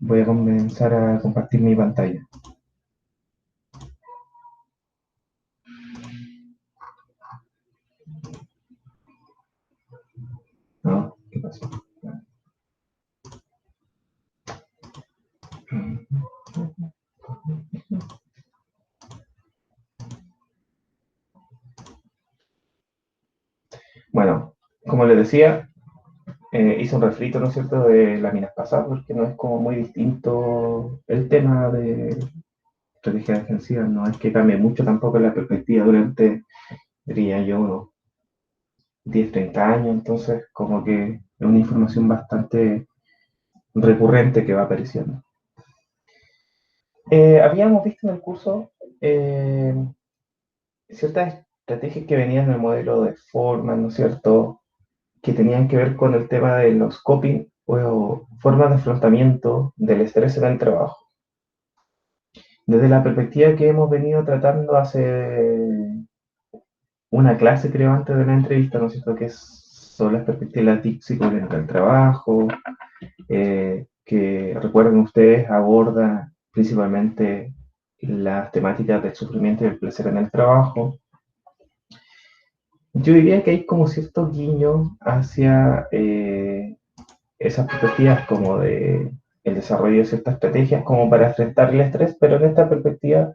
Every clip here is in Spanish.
Voy a comenzar a compartir mi pantalla. ¿No? ¿Qué pasó? Bueno, como les decía, hice un refrito, ¿no es cierto?, de láminas pasadas, porque no es como muy distinto el tema de estrategia defensiva, no es que cambie mucho tampoco la perspectiva durante, diría yo, unos 10, 30 años, entonces como que es una información bastante recurrente que va apareciendo. Habíamos visto en el curso eh, ciertas estrategias que venían en el modelo de Forman, ¿no es cierto?, que tenían que ver con el tema de los coping o formas de afrontamiento del estrés en el trabajo. Desde la perspectiva que hemos venido tratando hace una clase, creo, antes de la entrevista, ¿no es cierto?, que son las perspectivas psicológicas del trabajo, que recuerden ustedes aborda principalmente las temáticas del sufrimiento y del placer en el trabajo. Yo diría que hay como cierto guiño hacia esas perspectivas como de el desarrollo de ciertas estrategias como para enfrentar el estrés, pero en esta perspectiva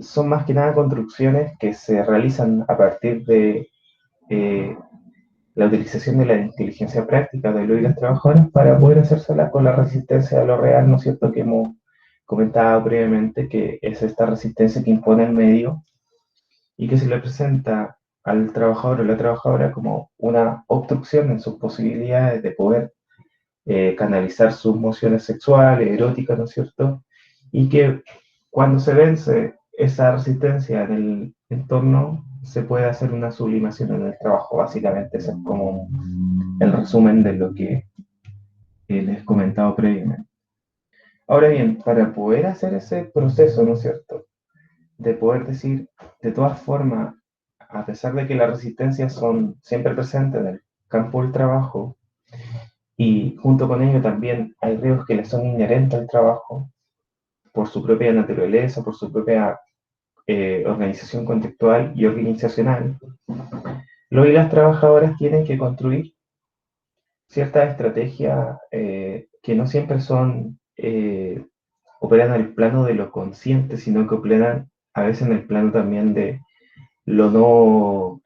son más que nada construcciones que se realizan a partir de eh, la utilización de la inteligencia práctica de lo y las trabajadoras para poder hacérsela con la resistencia a lo real, ¿no es cierto?, que hemos comentado previamente, que es esta resistencia que impone el medio y que se le presenta al trabajador o la trabajadora como una obstrucción en sus posibilidades de poder canalizar sus emociones sexuales, eróticas, ¿no es cierto? Y que cuando se vence esa resistencia en el entorno, se puede hacer una sublimación en el trabajo. Básicamente, ese es como el resumen de lo que les he comentado previamente. Ahora bien, para poder hacer ese proceso, ¿no es cierto?, de poder decir, de todas formas, a pesar de que las resistencias son siempre presentes en el campo del trabajo, y junto con ello también hay riesgos que le son inherentes al trabajo por su propia naturaleza, por su propia organización contextual y organizacional. Los y las trabajadoras tienen que construir ciertas estrategias que no siempre son, operan en el plano de lo consciente, sino que operan a veces en el plano también de lo no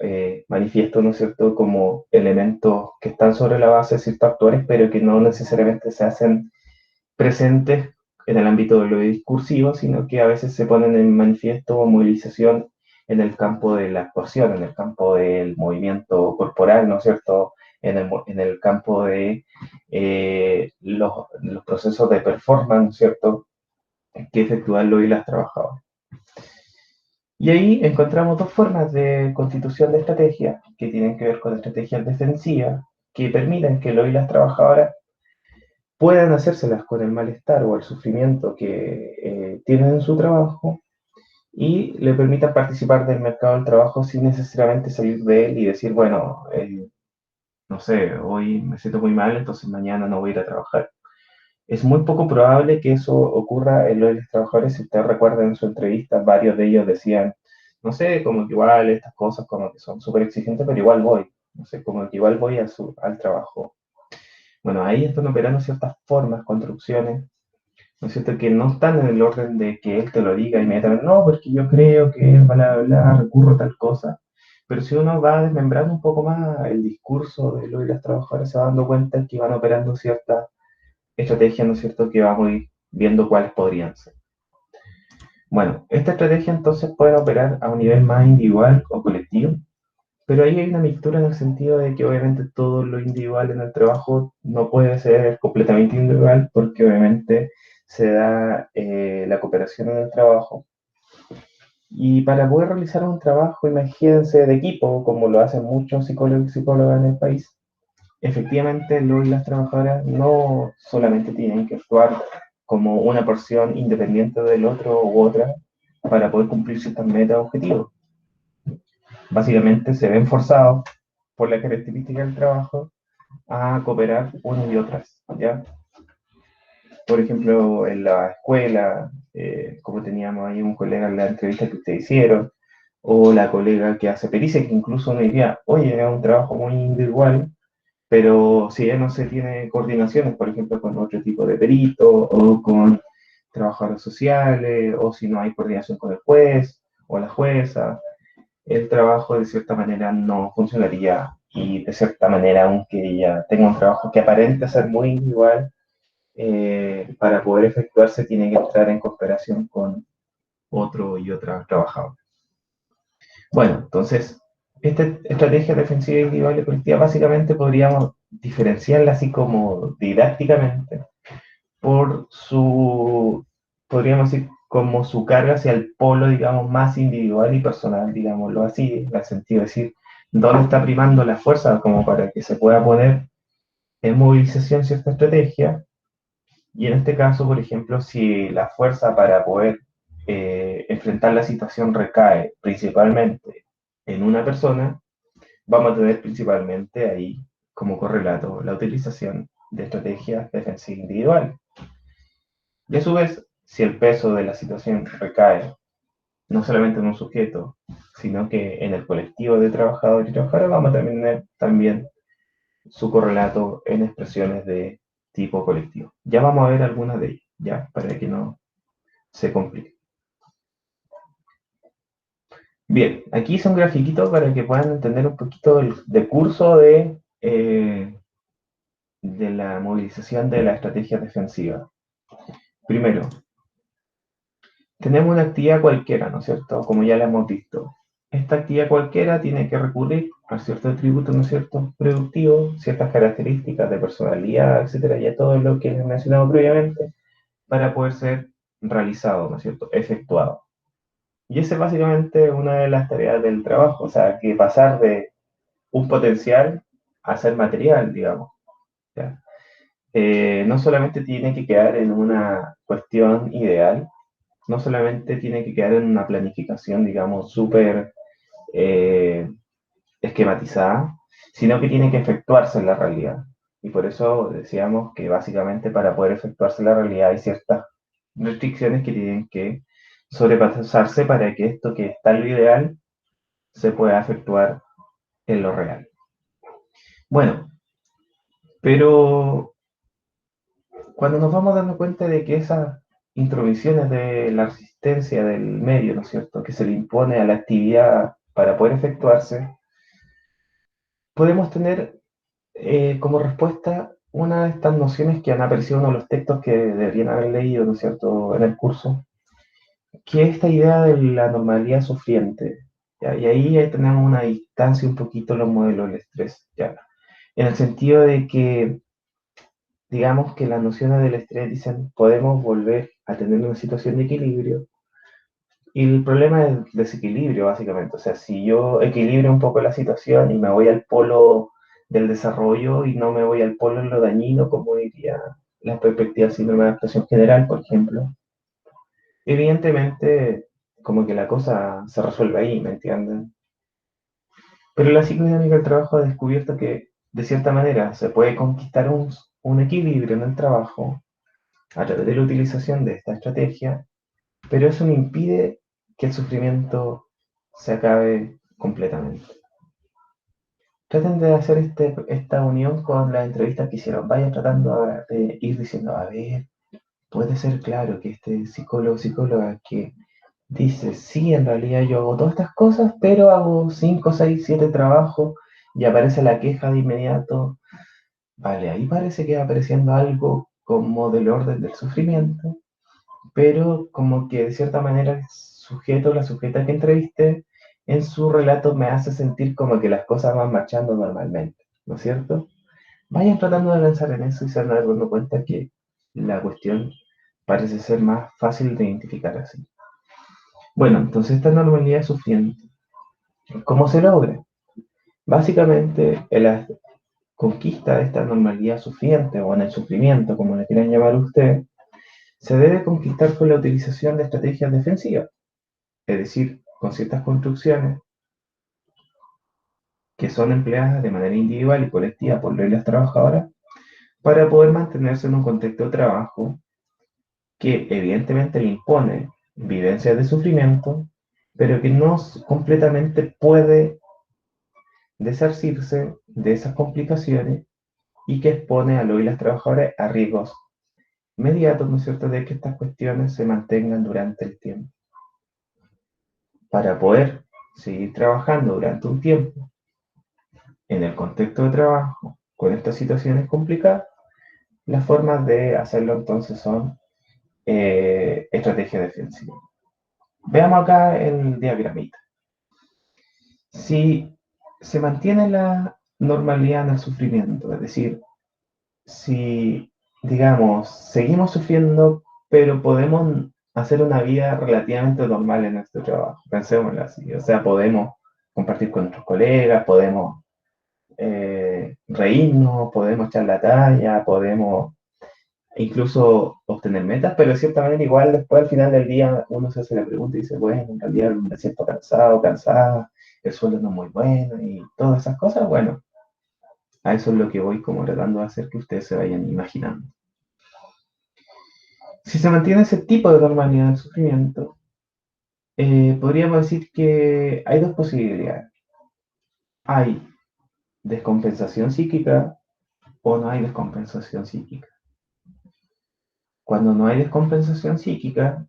manifiesto, ¿no es cierto?, como elementos que están sobre la base de ciertos actores, pero que no necesariamente se hacen presentes en el ámbito de lo discursivo, sino que a veces se ponen en manifiesto o movilización en el campo de la actuación, en el campo del movimiento corporal, ¿no es cierto?, en el campo de los procesos de performance, ¿no es cierto?, que efectúan los y las trabajadoras. Y ahí encontramos dos formas de constitución de estrategia que tienen que ver con estrategias defensivas que permiten que los y las trabajadoras puedan hacérselas con el malestar o el sufrimiento que tienen en su trabajo y le permitan participar del mercado del trabajo sin necesariamente salir de él y decir, bueno, no sé, hoy me siento muy mal, entonces mañana no voy a ir a trabajar. Es muy poco probable que eso ocurra en los trabajadores. Si ustedes recuerdan en su entrevista, varios de ellos decían, no sé, como que igual estas cosas como que son súper exigentes, pero igual voy, no sé, como que igual voy al trabajo. Bueno, ahí están operando ciertas formas, construcciones, ¿no es cierto?, que no están en el orden de que él te lo diga inmediatamente, no, porque yo creo que, bla, bla, bla, recurro a tal cosa. Pero si uno va desmembrando un poco más el discurso de lo y las trabajadoras, se va dando cuenta que van operando ciertas estrategias, ¿no es cierto?, que vamos a ir viendo cuáles podrían ser. Bueno, esta estrategia entonces puede operar a un nivel más individual o colectivo, pero ahí hay una mixtura en el sentido de que obviamente todo lo individual en el trabajo no puede ser completamente individual porque obviamente se da la cooperación en el trabajo. Y para poder realizar un trabajo, imagínense, de equipo, como lo hacen muchos psicólogos y psicólogas en el país, efectivamente los y las trabajadoras no solamente tienen que actuar como una porción independiente del otro u otra para poder cumplir ciertas metas o objetivos. Básicamente se ven forzados por la característica del trabajo a cooperar unos y otras, ¿ya? por ejemplo, en la escuela, como teníamos ahí un colega en la entrevista que ustedes hicieron, o la colega que hace pericia, que incluso uno diría, oye, es un trabajo muy individual, pero si ya no se tiene coordinaciones, por ejemplo, con otro tipo de perito o con trabajadores sociales, o si no hay coordinación con el juez o la jueza, el trabajo de cierta manera no funcionaría y de cierta manera, aunque ella tenga un trabajo que aparente ser muy individual, para poder efectuarse tiene que entrar en cooperación con otro y otra trabajador. Bueno, entonces, esta estrategia defensiva individual y colectiva básicamente podríamos diferenciarla así como didácticamente por su, podríamos decir, como su carga hacia el polo, digamos, más individual y personal, digámoslo así, en el sentido de decir, dónde está primando la fuerza como para que se pueda poner en movilización cierta estrategia. Y en este caso, por ejemplo, si la fuerza para poder enfrentar la situación recae principalmente en una persona, vamos a tener principalmente ahí como correlato la utilización de estrategias defensivas individuales. Y a su vez, si el peso de la situación recae no solamente en un sujeto, sino que en el colectivo de trabajadores y trabajadoras, vamos a tener también su correlato en expresiones de tipo colectivo. Ya vamos a ver algunas de ellas, ya, para que no se complique. Bien, aquí hice un grafiquito para que puedan entender un poquito del curso de la movilización de la estrategia defensiva. Primero, tenemos una actividad cualquiera, ¿no es cierto? Como ya la hemos visto. Esta actividad cualquiera tiene que recurrir a ciertos atributos, ¿no es cierto? Productivos, ciertas características de personalidad, etcétera, ya todo lo que les he mencionado previamente, para poder ser realizado, ¿no es cierto? Efectuado. Y esa es básicamente una de las tareas del trabajo, o sea, que pasar de un potencial a ser material, digamos. ¿Ya? No solamente tiene que quedar en una cuestión ideal, no solamente tiene que quedar en una planificación, digamos, súper eh, esquematizada, sino que tiene que efectuarse en la realidad. Y por eso decíamos que básicamente para poder efectuarse en la realidad hay ciertas restricciones que tienen que sobrepasarse para que esto que está en lo ideal se pueda efectuar en lo real. Bueno, pero cuando nos vamos dando cuenta de que esas intromisiones de la resistencia del medio, ¿no es cierto?, que se le impone a la actividad para poder efectuarse, podemos tener como respuesta una de estas nociones que han aparecido en uno de los textos que deberían haber leído, ¿no es cierto?, en el curso, que es esta idea de la normalidad sufriente. ¿Ya? Y ahí tenemos una distancia un poquito en los modelos del estrés, ¿ya? En el sentido de que digamos que las nociones del estrés dicen podemos volver a tener una situación de equilibrio y el problema es el desequilibrio básicamente, o sea, si yo equilibro un poco la situación y me voy al polo del desarrollo y no me voy al polo en lo dañino, como diría la perspectiva del síndrome de adaptación general, por ejemplo, evidentemente como que la cosa se resuelve ahí, ¿me entienden? Pero la psicodinámica del trabajo ha descubierto que de cierta manera se puede conquistar un equilibrio en el trabajo a través de la utilización de esta estrategia, pero eso no impide que el sufrimiento se acabe completamente. Traten de hacer esta unión con las entrevistas que hicieron. Vayan tratando de ir diciendo, a ver, puede ser claro que este psicólogo o psicóloga que dice, sí, en realidad yo hago todas estas cosas, pero hago 5, 6, 7 trabajos y aparece la queja de inmediato. Vale, ahí parece que va apareciendo algo como del orden del sufrimiento, pero como que de cierta manera el sujeto o la sujeta que entrevisté en su relato me hace sentir como que las cosas van marchando normalmente, ¿no es cierto? Vayan tratando de pensar en eso y se van dando cuenta que la cuestión parece ser más fácil de identificar así. Bueno, entonces esta normalidad sufriente, ¿cómo se logra? Básicamente, en la conquista de esta normalidad sufriente o en el sufrimiento, como le quieran llamar usted, se debe conquistar con la utilización de estrategias defensivas, es decir, con ciertas construcciones que son empleadas de manera individual y colectiva por las trabajadoras para poder mantenerse en un contexto de trabajo que evidentemente le impone vivencias de sufrimiento, pero que no completamente puede desarcirse de esas complicaciones y que expone a los y las trabajadoras a riesgos inmediatos, ¿no es cierto?, de que estas cuestiones se mantengan durante el tiempo. Para poder seguir trabajando durante un tiempo en el contexto de trabajo con estas situaciones complicadas, las formas de hacerlo entonces son estrategias defensivas. Veamos acá el diagramita. Si se mantiene la normalidad en el sufrimiento, es decir, si, digamos, seguimos sufriendo, pero podemos hacer una vida relativamente normal en nuestro trabajo, pensémoslo así, o sea, podemos compartir con nuestros colegas, podemos reírnos, podemos echar la talla, podemos incluso obtener metas, pero de cierta manera igual después al final del día uno se hace la pregunta y dice, bueno, en realidad me siento cansado, cansada, el sueldo no es muy bueno y todas esas cosas, bueno, a eso es lo que voy como tratando de hacer que ustedes se vayan imaginando. Si se mantiene ese tipo de normalidad del sufrimiento, podríamos decir que hay dos posibilidades. Hay descompensación psíquica o no hay descompensación psíquica. Cuando no hay descompensación psíquica,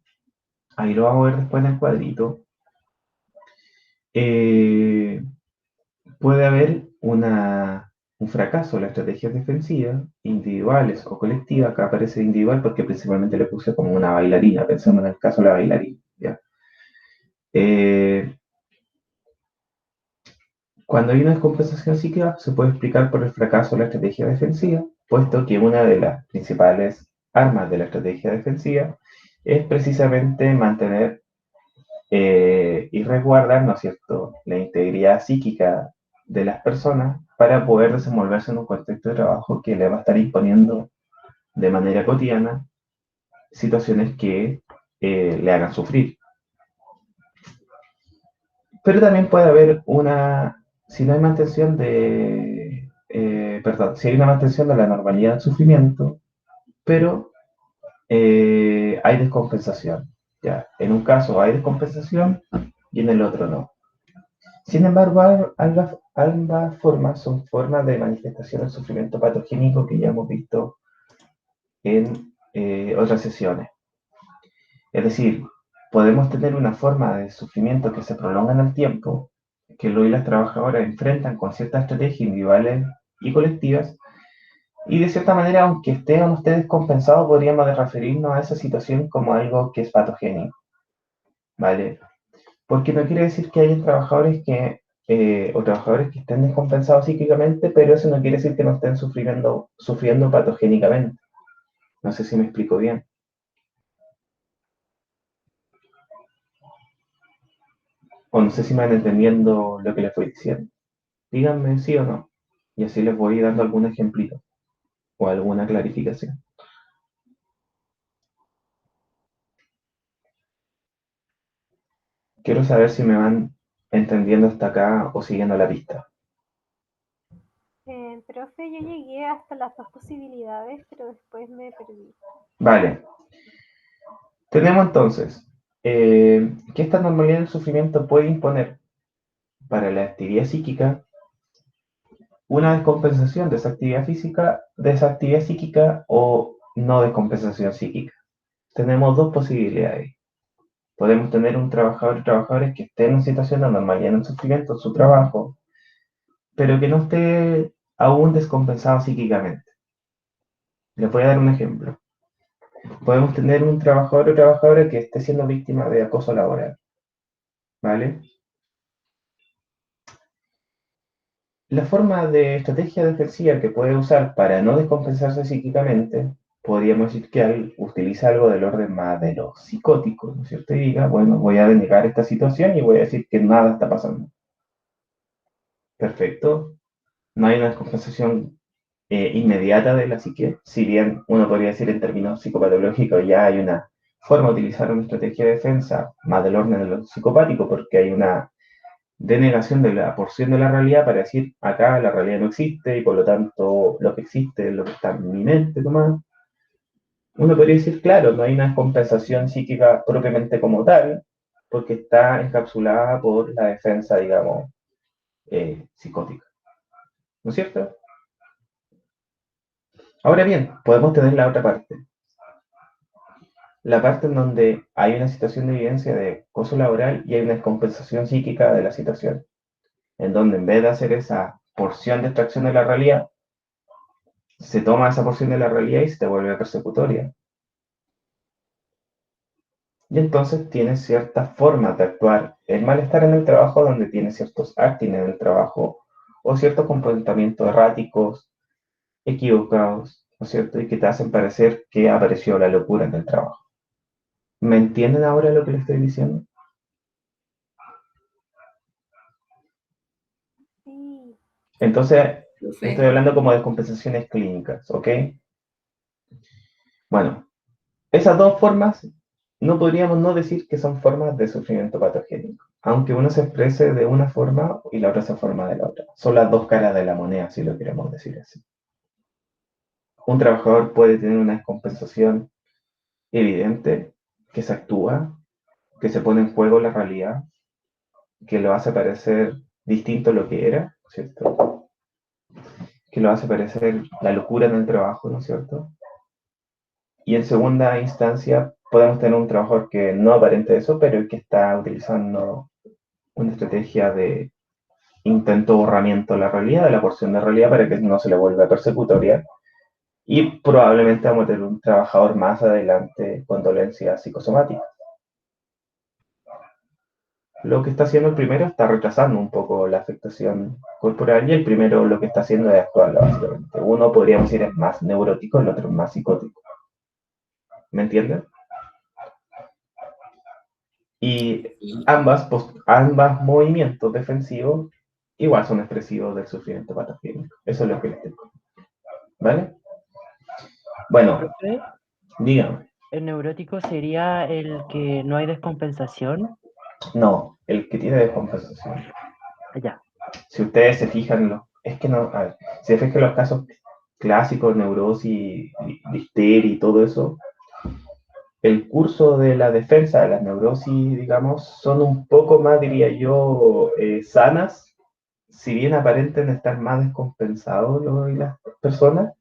ahí lo vamos a ver después en el cuadrito, eh, puede haber un fracaso en las estrategias defensivas, individuales o colectivas. Acá aparece individual porque principalmente le puse como una bailarina, pensando en el caso de la bailarina. ¿Ya? Eh, Cuando hay una descompensación psíquica, se puede explicar por el fracaso de la estrategia defensiva, puesto que una de las principales armas de la estrategia defensiva es precisamente mantener y resguardar, ¿no es cierto?, la integridad psíquica de las personas para poder desenvolverse en un contexto de trabajo que le va a estar imponiendo de manera cotidiana situaciones que le hagan sufrir. Pero también puede haber si no hay mantención si hay una mantención de la normalidad del sufrimiento, pero hay descompensación. ¿Ya? En un caso hay descompensación y en el otro no. Sin embargo, ambas formas son formas de manifestación del sufrimiento patogénico que ya hemos visto en otras sesiones. Es decir, podemos tener una forma de sufrimiento que se prolonga en el tiempo, que lo y las trabajadoras enfrentan con ciertas estrategias individuales y colectivas, y de cierta manera, aunque esté o no esté descompensado, podríamos referirnos a esa situación como algo que es patogénico, ¿vale? Porque no quiere decir que hayan trabajadores o trabajadores que estén descompensados psíquicamente, pero eso no quiere decir que no estén sufriendo patogénicamente. No sé si me explico bien. O no sé si me van entendiendo lo que les voy diciendo. Díganme sí o no. Y así les voy dando algún ejemplito o alguna clarificación. Quiero saber si me van entendiendo hasta acá o siguiendo la pista. Profe, yo llegué hasta las dos posibilidades, pero después me perdí. Vale. Tenemos entonces que esta normalidad del sufrimiento puede imponer para la actividad psíquica una descompensación de esa actividad física, de esa actividad psíquica o no descompensación psíquica. Tenemos dos posibilidades. Podemos tener un trabajador y trabajadores que estén en situación de normalidad en el sufrimiento en su trabajo, pero que no esté aún descompensado psíquicamente. Les voy a dar un ejemplo. Podemos tener un trabajador o trabajadora que esté siendo víctima de acoso laboral, ¿vale? La forma de estrategia defensiva que puede usar para no descompensarse psíquicamente, podríamos decir que utiliza algo del orden más de lo psicótico, ¿no es cierto? Y diga, bueno, voy a denegar esta situación y voy a decir que nada está pasando. Perfecto. No hay una descompensación inmediata de la psique, si bien uno podría decir en términos psicopatológicos ya hay una forma de utilizar una estrategia de defensa más del orden de lo psicopático, porque hay una denegación de la porción de la realidad para decir acá la realidad no existe y por lo tanto lo que existe es lo que está en mi mente nomás. Uno podría decir, claro, no hay una compensación psíquica propiamente como tal, porque está encapsulada por la defensa, digamos, psicótica. ¿No es cierto? Ahora bien, podemos tener la otra parte. La parte en donde hay una situación de evidencia de acoso laboral y hay una descompensación psíquica de la situación, en donde en vez de hacer esa porción de extracción de la realidad, se toma esa porción de la realidad y se te vuelve persecutoria. Y entonces tienes ciertas formas de actuar el malestar en el trabajo donde tienes ciertos acting en el trabajo o ciertos comportamientos erráticos, equivocados, ¿no es cierto? Y que te hacen parecer que apareció la locura en el trabajo. ¿Me entienden ahora lo que les estoy diciendo? Sí, Entonces, estoy Profe. hablando como de compensaciones clínicas, ¿ok? Bueno, esas dos formas no podríamos no decir que son formas de sufrimiento patogénico, aunque uno se exprese de una forma y la otra se forma de la otra. Son las dos caras de la moneda, si lo queremos decir así. Un trabajador puede tener una descompensación evidente que se actúa, que se pone en juego la realidad, que lo hace parecer distinto a lo que era, ¿cierto? Que lo hace parecer la locura en el trabajo, ¿no es cierto? Y en segunda instancia, podemos tener un trabajador que no aparente eso, pero que está utilizando una estrategia de intento borramiento de la realidad, de la porción de realidad, para que no se le vuelva persecutoria. Y probablemente vamos a tener un trabajador más adelante con dolencia psicosomática. Lo que está haciendo el primero está retrasando un poco la afectación corporal y el primero lo que está haciendo es actuarla básicamente. Uno podríamos decir es más neurótico, el otro es más psicótico. ¿Me entienden? Y ambas movimientos defensivos igual son expresivos del sufrimiento patogénico. Eso es lo que les digo. ¿Vale? Bueno, Profe, dígame. el neurótico sería el que no hay descompensación. No, el que tiene descompensación. Ya. Si ustedes se fijan, es que no, a ver, si se fijan los casos clásicos, neurosis, histeria y todo eso, el curso de la defensa de las neurosis, digamos, son un poco más, diría yo, sanas, si bien aparenten estar más descompensados las personas,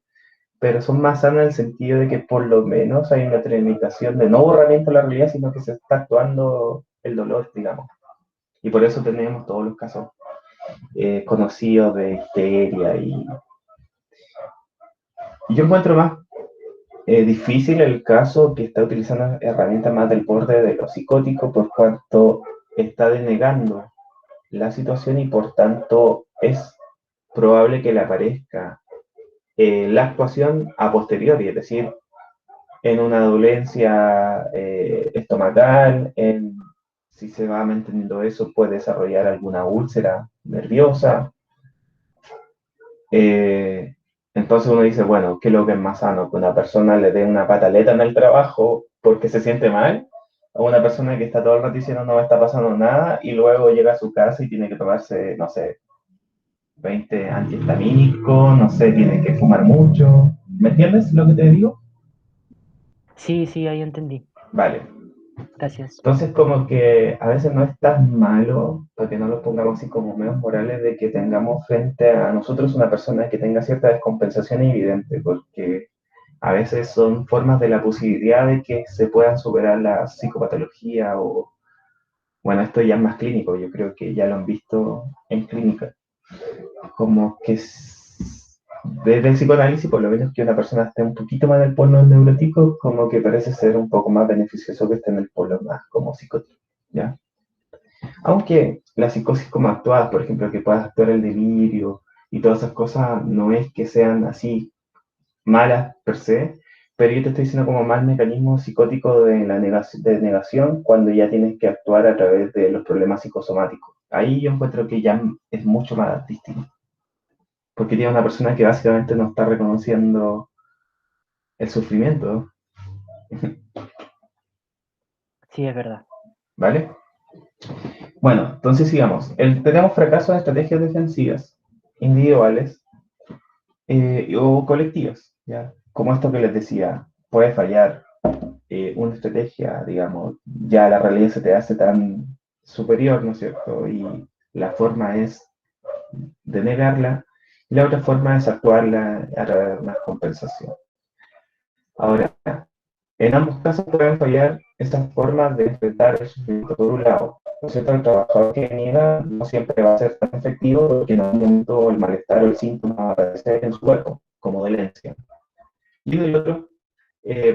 pero son más sanas en el sentido de que por lo menos hay una tramitación de no borramiento de la realidad, sino que se está actuando el dolor, digamos. Y por eso tenemos todos los casos conocidos de histeria y yo encuentro más difícil el caso que está utilizando herramientas más del borde de lo psicótico por cuanto está denegando la situación y por tanto es probable que le aparezca la actuación a posteriori, es decir, en una dolencia estomacal, si se va manteniendo eso, puede desarrollar alguna úlcera nerviosa. Eh, entonces uno dice, bueno, ¿qué es lo que es más sano? Que una persona le dé una pataleta en el trabajo porque se siente mal, o una persona que está todo el rato diciendo no me está pasando nada y luego llega a su casa y tiene que tomarse, no sé, 20 antihistamínicos, no sé, tiene que fumar mucho. ¿Me entiendes lo que te digo? Sí, sí, ahí entendí. Vale. Gracias. Entonces, como que a veces no es tan malo, para que no lo pongamos así como medios morales, de que tengamos frente a nosotros una persona que tenga cierta descompensación evidente, porque a veces son formas de la posibilidad de que se puedan superar la psicopatología o, bueno, esto ya es más clínico, yo creo que ya lo han visto en clínica, como que desde el psicoanálisis, por lo menos que una persona esté un poquito más en el polo neurótico, como que parece ser un poco más beneficioso que esté en el polo más como psicótico, ¿ya? Aunque la psicosis como actuada, por ejemplo, que puedas actuar el delirio y todas esas cosas, no es que sean así malas per se, pero yo te estoy diciendo como mal mecanismo psicótico de la negación cuando ya tienes que actuar a través de los problemas psicosomáticos. Ahí yo encuentro que ya es mucho más distinto, porque tiene una persona que básicamente no está reconociendo el sufrimiento, Sí, es verdad. ¿vale? Bueno, entonces sigamos. Tenemos fracasos de estrategias defensivas individuales o colectivas, ¿ya? Como esto que les decía, puede fallar una estrategia, digamos, ya la realidad se te hace tan superior, ¿no es cierto? Y la forma es de negarla, y la otra forma es actuarla a través de una compensación. Ahora, en ambos casos pueden fallar estas formas de enfrentar el sufrimiento por un lado. ¿No es cierto? El trabajador que niega no siempre va a ser tan efectivo porque en algún momento el malestar o el síntoma va a aparecer en su cuerpo, como dolencia. Y del otro,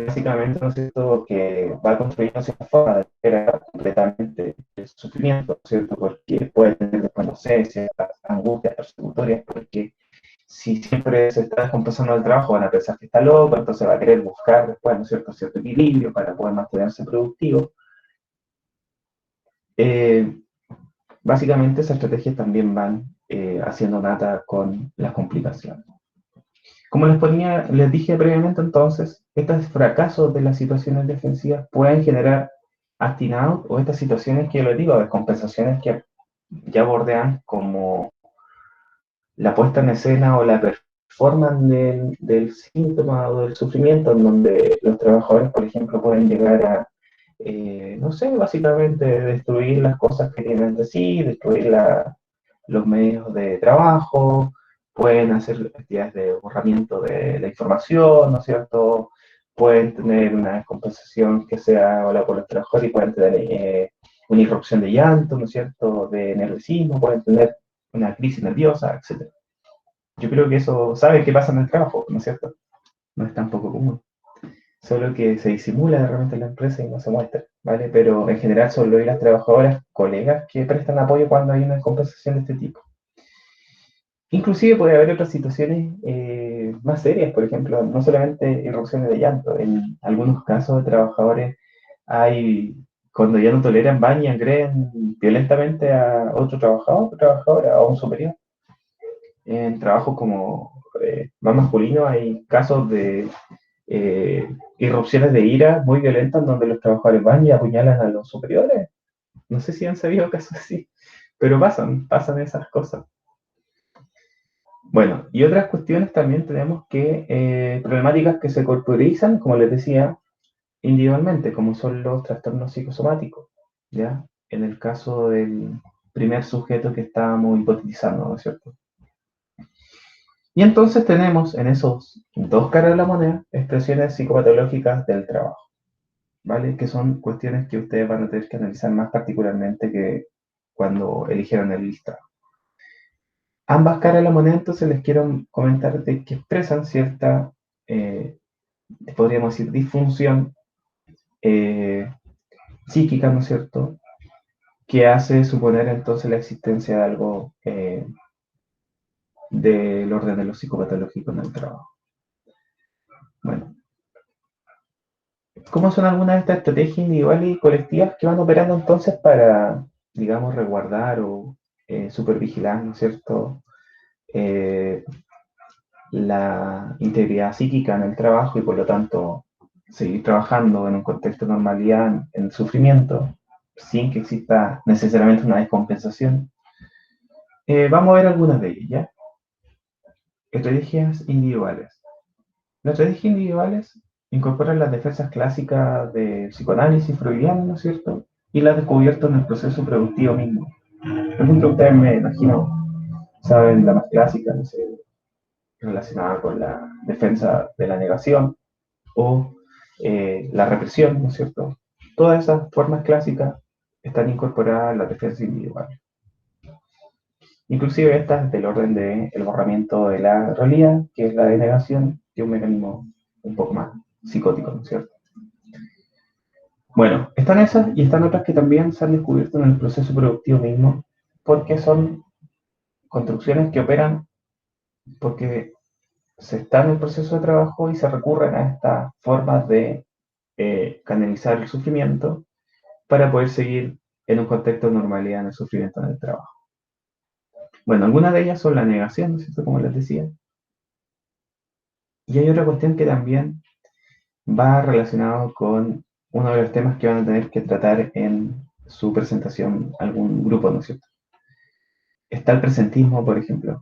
básicamente, ¿no es cierto?, que va construyendo cierta forma de superar completamente el sufrimiento, ¿no es cierto?, porque puede tener después, no sé, ciertas angustias persecutorias, porque si siempre se está descompensando el trabajo, van a pensar que está loco, entonces va a querer buscar después, ¿no es cierto?, cierto equilibrio para poder mantenerse productivo. Eh, Básicamente, esas estrategias también van haciendo nata con las complicaciones. Como les dije previamente, entonces, estos fracasos de las situaciones defensivas pueden generar acting out o estas situaciones que yo les digo, descompensaciones que ya bordean como la puesta en escena o la performance del síntoma o del sufrimiento, en donde los trabajadores, por ejemplo, pueden llegar a, no sé, básicamente destruir las cosas que tienen de sí, destruir los medios de trabajo, pueden hacer actividades de borramiento de la información, ¿no es cierto? Pueden tener una descompensación que sea hola por los trabajadores y pueden tener una irrupción de llanto, ¿no es cierto? De nerviosismo, pueden tener una crisis nerviosa, etc. Yo creo que eso sabe qué pasa en el trabajo, ¿no es cierto? No es tan poco común. Solo que se disimula de repente en la empresa y no se muestra, ¿vale? Pero en general son las trabajadoras, colegas que prestan apoyo cuando hay una descompensación de este tipo. Inclusive puede haber otras situaciones más serias, por ejemplo, no solamente irrupciones de llanto. En algunos casos de trabajadores hay, cuando ya no toleran, van y agreden violentamente a otro trabajador, trabajadora o a un superior. En trabajos como más masculinos hay casos de irrupciones de ira muy violentas donde los trabajadores van y apuñalan a los superiores. No sé si han sabido casos así, pero pasan esas cosas. Bueno, y otras cuestiones también tenemos que problemáticas que se corporizan, como les decía, individualmente, como son los trastornos psicosomáticos, ¿ya? En el caso del primer sujeto que estábamos hipotetizando, ¿no es cierto? Y entonces tenemos en esos dos caras de la moneda expresiones psicopatológicas del trabajo, ¿vale? Que son cuestiones que ustedes van a tener que analizar más particularmente que cuando eligieron el listado. Ambas caras de la moneda, entonces les quiero comentar de que expresan cierta, eh, podríamos decir, disfunción psíquica, ¿no es cierto?, que hace suponer entonces la existencia de algo del orden de lo psicopatológico en el trabajo. Bueno, ¿cómo son algunas de estas estrategias individuales y colectivas que van operando entonces para, digamos, resguardar o supervigilar, ¿no es cierto?, eh, la integridad psíquica en el trabajo y por lo tanto seguir trabajando en un contexto de normalidad, en sufrimiento, sin que exista necesariamente una descompensación? Vamos a ver algunas de ellas, ¿ya? Estrategias individuales. Las estrategias individuales incorporan las defensas clásicas de psicoanálisis freudiano, ¿no es cierto?, y las descubierto en el proceso productivo mismo. Por ejemplo, ustedes me imagino, saben la más clásica, no sé, relacionada con la defensa de la negación o la represión, ¿no es cierto? Todas esas formas clásicas están incorporadas en la defensa individual. Inclusive estas del orden del borramiento de la realidad, que es la denegación, que es un mecanismo un poco más psicótico, ¿no es cierto? Bueno, están esas y están otras que también se han descubierto en el proceso productivo mismo, porque son construcciones que operan porque se está en el proceso de trabajo y se recurren a estas formas de canalizar el sufrimiento para poder seguir en un contexto de normalidad en el sufrimiento en el trabajo. Bueno, algunas de ellas son la negación, ¿no es cierto?, como les decía. Y hay otra cuestión que también va relacionado con uno de los temas que van a tener que tratar en su presentación algún grupo, ¿no es cierto? Está el presentismo, por ejemplo,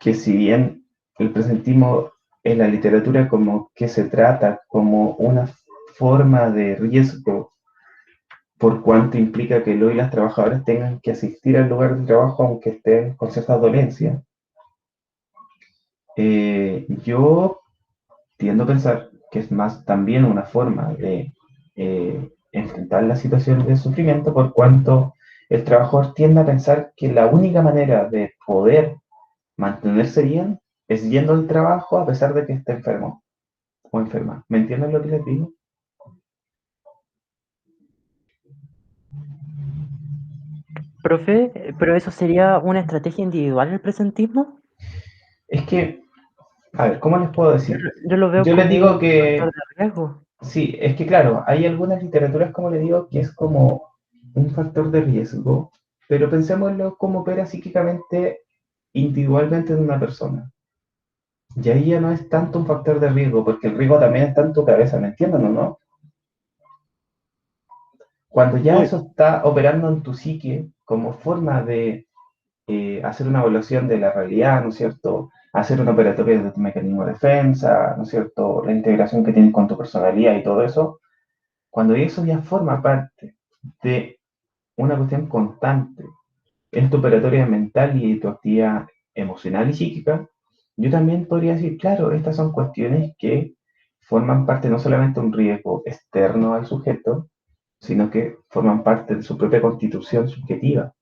que si bien el presentismo en la literatura como que se trata como una forma de riesgo por cuanto implica que los y las trabajadoras tengan que asistir al lugar de trabajo aunque estén con ciertas dolencias. Yo tiendo a pensar que es más también una forma de enfrentar la situación de sufrimiento por cuanto el trabajador tiende a pensar que la única manera de poder mantenerse bien es yendo al trabajo a pesar de que esté enfermo o enferma. ¿Me entienden lo que les digo? Profe, pero eso sería una estrategia individual el presentismo. Es que, a ver, ¿cómo les puedo Yo, decir? yo lo veo Yo les como digo un factor que de riesgo. sí, es que claro, hay algunas literaturas, como le digo, que es como un factor de riesgo, pero pensémoslo como opera psíquicamente individualmente en una persona. Y ahí ya no es tanto un factor de riesgo, porque el riesgo también está en tu cabeza, ¿me entienden o no? Cuando ya Muy, eso está operando en tu psique como forma de hacer una evaluación de la realidad, ¿no es cierto? Hacer una operatoria de tu mecanismo de defensa, ¿no es cierto? La integración que tienes con tu personalidad y todo eso, cuando eso ya forma parte de una cuestión constante en tu operatoria mental y tu actividad emocional y psíquica, yo también podría decir, claro, estas son cuestiones que forman parte no solamente de un riesgo externo al sujeto, sino que forman parte de su propia constitución subjetiva.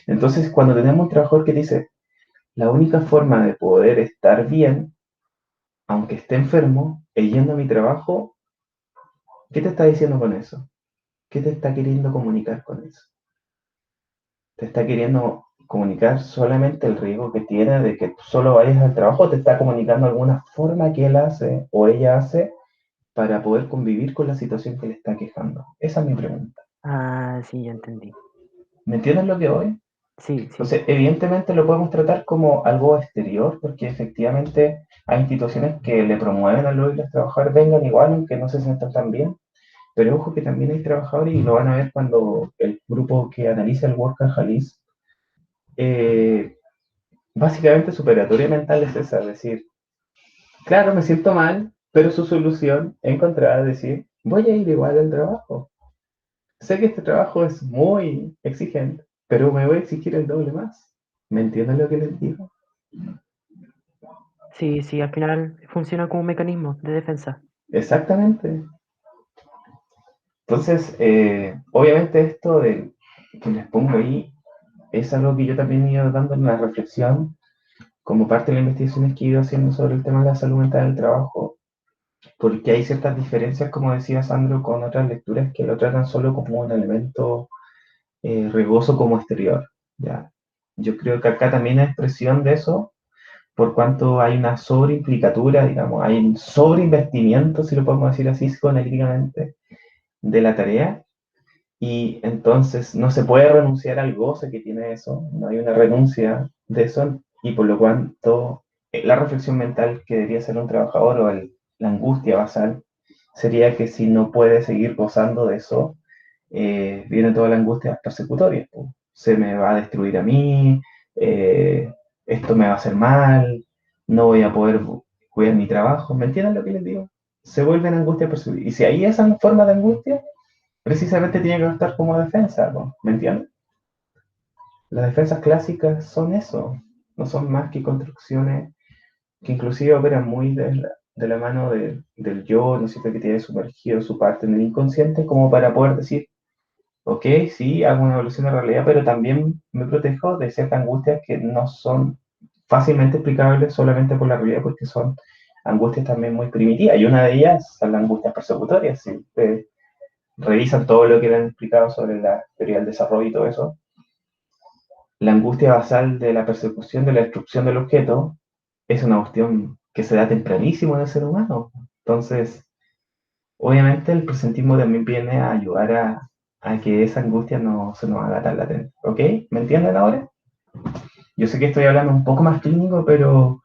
Entonces, cuando tenemos un trabajador que dice, la única forma de poder estar bien, aunque esté enfermo, es yendo a mi trabajo, ¿qué te está diciendo con eso? ¿Qué te está queriendo comunicar con eso? Te está queriendo comunicar solamente el riesgo que tiene de que tú solo vayas al trabajo, te está comunicando alguna forma que él hace o ella hace para poder convivir con la situación que le está quejando. Esa es mi pregunta. ah, sí, ya entendí. ¿Me entiendes lo que voy? Sí, sí. Entonces, evidentemente lo podemos tratar como algo exterior, porque efectivamente hay instituciones que le promueven a los trabajadores vengan igual, aunque no se sientan tan bien. Pero ojo que también hay trabajadores, y lo van a ver cuando el grupo que analiza el Work and Jalisco, eh, básicamente su operatoria mental es esa, es decir, claro, me siento mal, pero su solución es encontrar, decir, voy a ir igual al trabajo. Sé que este trabajo es muy exigente, pero me voy a exigir el doble más. ¿Me entienden lo que les digo? Sí, sí, al final funciona como un mecanismo de defensa. Exactamente. Entonces, obviamente esto de que les pongo ahí es algo que yo también he ido dando en la reflexión como parte de las investigaciones que he ido haciendo sobre el tema de la salud mental del trabajo, porque hay ciertas diferencias, como decía Sandro, con otras lecturas que lo tratan solo como un elemento riesgoso como exterior. ¿Ya? Yo creo que acá también hay expresión de eso, por cuanto hay una sobreimplicatura, digamos, hay un sobreinvestimiento, si lo podemos decir así psicoanalíticamente, de la tarea, y entonces no se puede renunciar al goce que tiene eso, no hay una renuncia de eso, y por lo cuanto la reflexión mental que debería ser un trabajador o la angustia basal sería que si no puede seguir gozando de eso, viene toda la angustia persecutoria. Pues. Se me va a destruir a mí, eh, esto me va a hacer mal, no voy a poder cuidar mi trabajo. ¿Me entienden lo que les digo? Se vuelven angustia persecutoria. Y si hay esa forma de angustia, precisamente tiene que estar como defensa, ¿no? ¿Me entienden? Las defensas clásicas son eso, no son más que construcciones que inclusive operan muy de la mano del yo, ¿no es cierto?, que tiene sumergido su parte en el inconsciente como para poder decir, ok, sí, hago una evolución de realidad, pero también me protejo de ciertas angustias que no son fácilmente explicables solamente por la realidad, porque son angustias también muy primitivas, y una de ellas son las angustias persecutorias. Si ustedes revisan todo lo que le han explicado sobre la teoría del desarrollo y todo eso, la angustia basal de la persecución de la destrucción del objeto es una cuestión que se da tempranísimo en el ser humano. Entonces, obviamente el presentismo también viene a ayudar a que esa angustia no se nos haga tan latente. ¿Ok? ¿Me entienden ahora? Yo sé que estoy hablando un poco más clínico, pero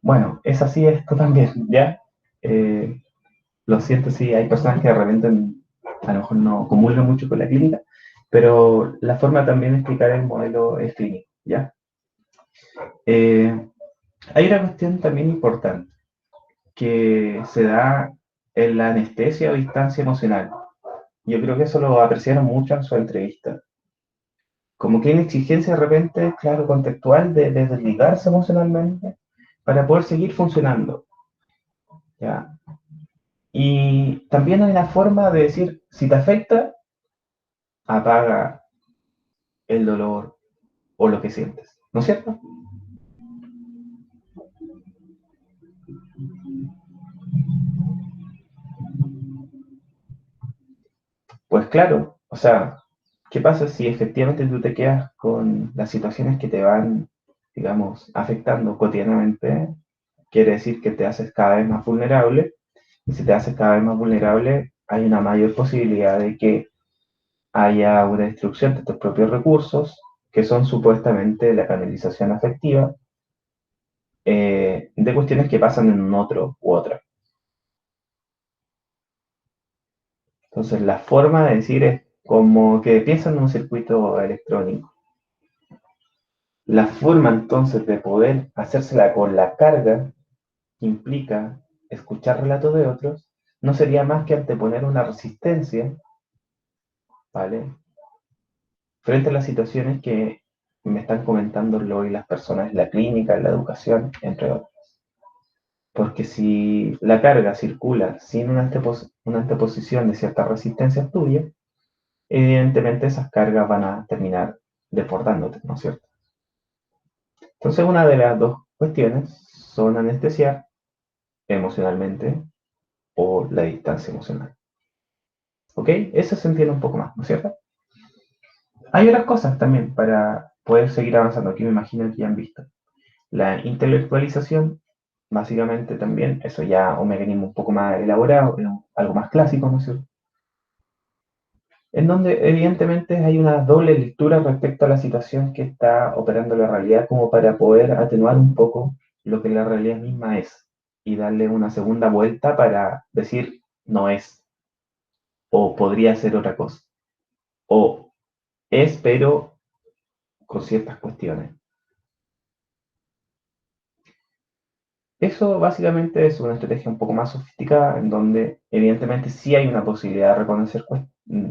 bueno, es así esto también, ¿ya? Eh, lo siento si hay personas que de repente a lo mejor no comulgan mucho con la clínica, pero la forma también de explicar el modelo es clínico, ¿ya? Hay una cuestión también importante. que se da en la anestesia o distancia emocional. Yo creo que eso lo apreciaron mucho en su entrevista. Como que hay una exigencia de repente, claro, contextual de desligarse emocionalmente para poder seguir funcionando. ¿Ya? Y también hay una forma de decir, si te afecta, apaga el dolor o lo que sientes, ¿no es cierto? Pues claro, o sea, ¿qué pasa si efectivamente tú te quedas con las situaciones que te van, digamos, afectando cotidianamente? Quiere decir que te haces cada vez más vulnerable, y si te haces cada vez más vulnerable, hay una mayor posibilidad de que haya una destrucción de tus propios recursos, que son supuestamente la canalización afectiva, de cuestiones que pasan en un otro u otra. Entonces, la forma de decir es como que piensan en un circuito electrónico. La forma entonces de poder hacérsela con la carga que implica escuchar relatos de otros, no sería más que anteponer una resistencia, ¿vale? Frente a las situaciones que me están comentando hoy las personas en la clínica, en la educación, entre otros. Porque si la carga circula sin una anteposición de ciertas resistencias tuyas, evidentemente esas cargas van a terminar desbordándote, ¿no es cierto? Entonces, una de las dos cuestiones son anestesiar emocionalmente o la distancia emocional. ¿Ok? Eso se entiende un poco más, ¿no es cierto? Hay otras cosas también para poder seguir avanzando. Aquí me imagino que ya han visto. La intelectualización, básicamente también, eso ya un mecanismo un poco más elaborado, algo más clásico, ¿no es cierto? En donde evidentemente hay una doble lectura respecto a la situación que está operando la realidad como para poder atenuar un poco lo que la realidad misma es y darle una segunda vuelta para decir no es o podría ser otra cosa o es pero con ciertas cuestiones. Eso básicamente es una estrategia un poco más sofisticada en donde evidentemente sí hay una posibilidad de reconocer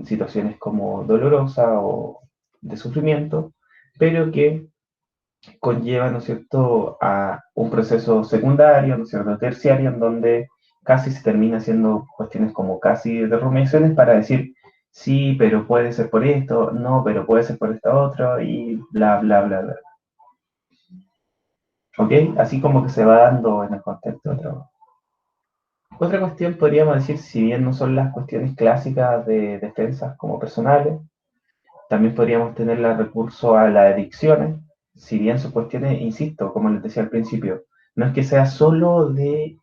situaciones como dolorosa o de sufrimiento, pero que conlleva, ¿no es cierto?, a un proceso secundario, ¿no es cierto?, terciario, en donde casi se termina haciendo cuestiones como casi de rumiaciones para decir, sí, pero puede ser por esto, no, pero puede ser por esto otro, y bla, bla, bla, bla. ¿Ok? Así como que se va dando en el contexto de trabajo. Otra cuestión podríamos decir, si bien no son las cuestiones clásicas de defensas como personales, también podríamos tener el recurso a las adicciones, si bien son cuestiones, insisto, como les decía al principio, no es que sea solo de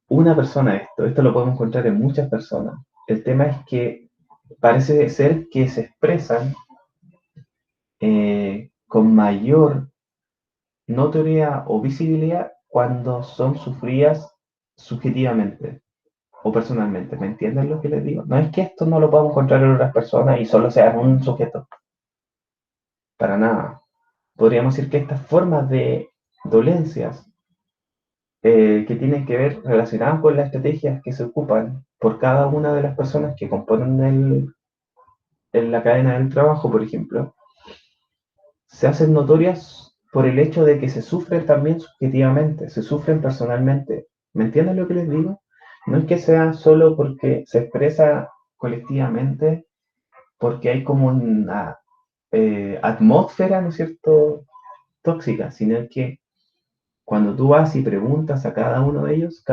una persona esto lo podemos encontrar en muchas personas. El tema es que parece ser que se expresan con mayor notoriedad o visibilidad cuando son sufridas subjetivamente o personalmente. ¿Me entienden lo que les digo? No es que esto no lo podamos encontrar en otras personas y solo sea un sujeto. Para nada. Podríamos decir que estas formas de dolencias que tienen que ver relacionadas con las estrategias que se ocupan por cada una de las personas que componen la cadena del trabajo, por ejemplo, se hacen notorias por el hecho de que se sufren también subjetivamente, se sufren personalmente. ¿Me entienden lo que les digo? No es que sea solo porque se expresa colectivamente, porque hay como una atmósfera, ¿no es cierto?, tóxica, sino que cuando tú vas y preguntas a cada uno de ellos te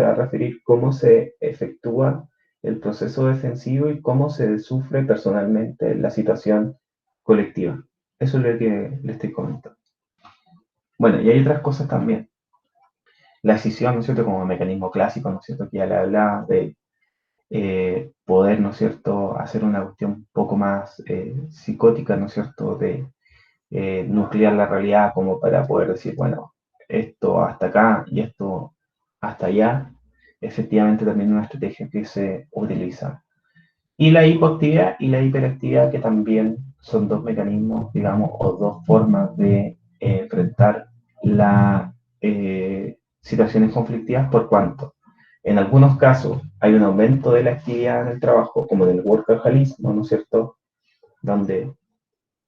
va a referir cómo se efectúa el proceso defensivo y cómo se sufre personalmente la situación colectiva. Eso es lo que le estoy comentando. Bueno, y hay otras cosas también. La escisión, ¿no es cierto?, como mecanismo clásico, ¿no es cierto?, que ya le hablaba de poder, ¿no es cierto?, hacer una cuestión un poco más psicótica, ¿no es cierto?, de nuclear la realidad como para poder decir, bueno, esto hasta acá y esto hasta allá, efectivamente también una estrategia que se utiliza. Y la hipoactividad y la hiperactividad, que también son dos mecanismos, digamos, o dos formas de enfrentar la situaciones conflictivas por cuanto en algunos casos hay un aumento de la actividad en el trabajo, como del workaholismo, ¿no es cierto? Donde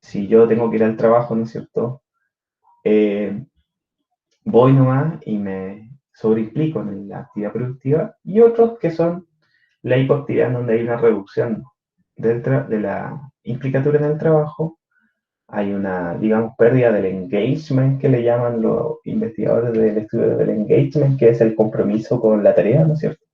si yo tengo que ir al trabajo, ¿no es cierto? Voy nomás y me sobreimplico en la actividad productiva, y otros que son la hipoactividad, donde hay una reducción de la implicatura en el trabajo, hay una, digamos, pérdida del engagement que le llaman los investigadores del estudio del engagement, que es el compromiso con la tarea, ¿no es cierto?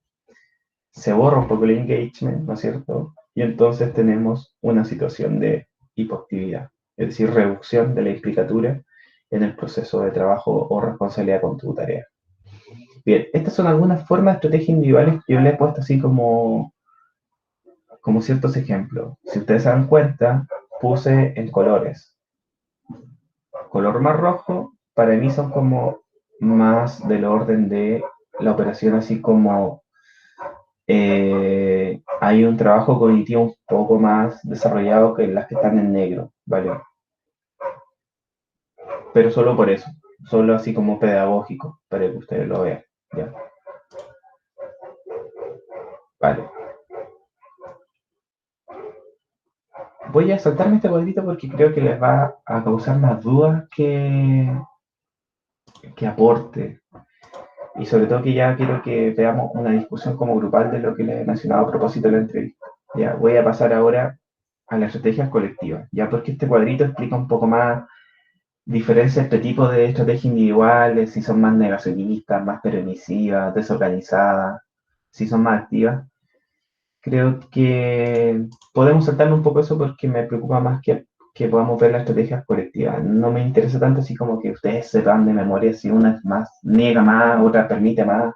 Se borra un poco el engagement, ¿no es cierto? Y entonces tenemos una situación de hipoactividad, es decir, reducción de la implicatura en el proceso de trabajo o responsabilidad con tu tarea. Bien, estas son algunas formas de estrategias individuales que yo le he puesto así como ciertos ejemplos. Si ustedes se dan cuenta, puse en colores. Color más rojo, para mí son como más del orden de la operación, así como hay un trabajo cognitivo un poco más desarrollado que las que están en negro, ¿vale? Pero solo por eso, solo así como pedagógico, para que ustedes lo vean, ¿ya? Vale. Voy a saltarme este cuadrito porque creo que les va a causar más dudas que aporte. Y sobre todo que ya quiero que veamos una discusión como grupal de lo que les he mencionado a propósito de la entrevista. Ya, voy a pasar ahora a las estrategias colectivas, ya porque este cuadrito explica un poco más diferencias entre tipos de estrategias individuales, si son más negacionistas, más permisivas, desorganizadas, si son más activas. Creo que podemos saltarnos un poco eso porque me preocupa más que podamos ver las estrategias colectivas. No me interesa tanto así como que ustedes sepan de memoria si una es más, niega más, otra permite más.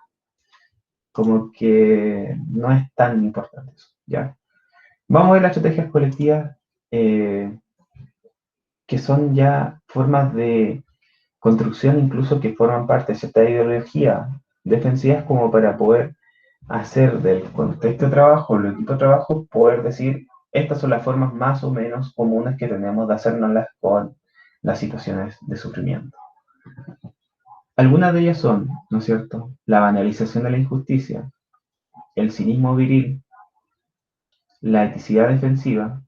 Como que no es tan importante eso, ¿ya? Vamos a ver las estrategias colectivas, eh, que son ya formas de construcción incluso que forman parte de cierta ideología defensivas como para poder hacer del contexto de trabajo, el equipo de trabajo, poder decir, estas son las formas más o menos comunes que tenemos de hacernoslas con las situaciones de sufrimiento. Algunas de ellas son, ¿no es cierto?, la banalización de la injusticia, el cinismo viril, la eticidad defensiva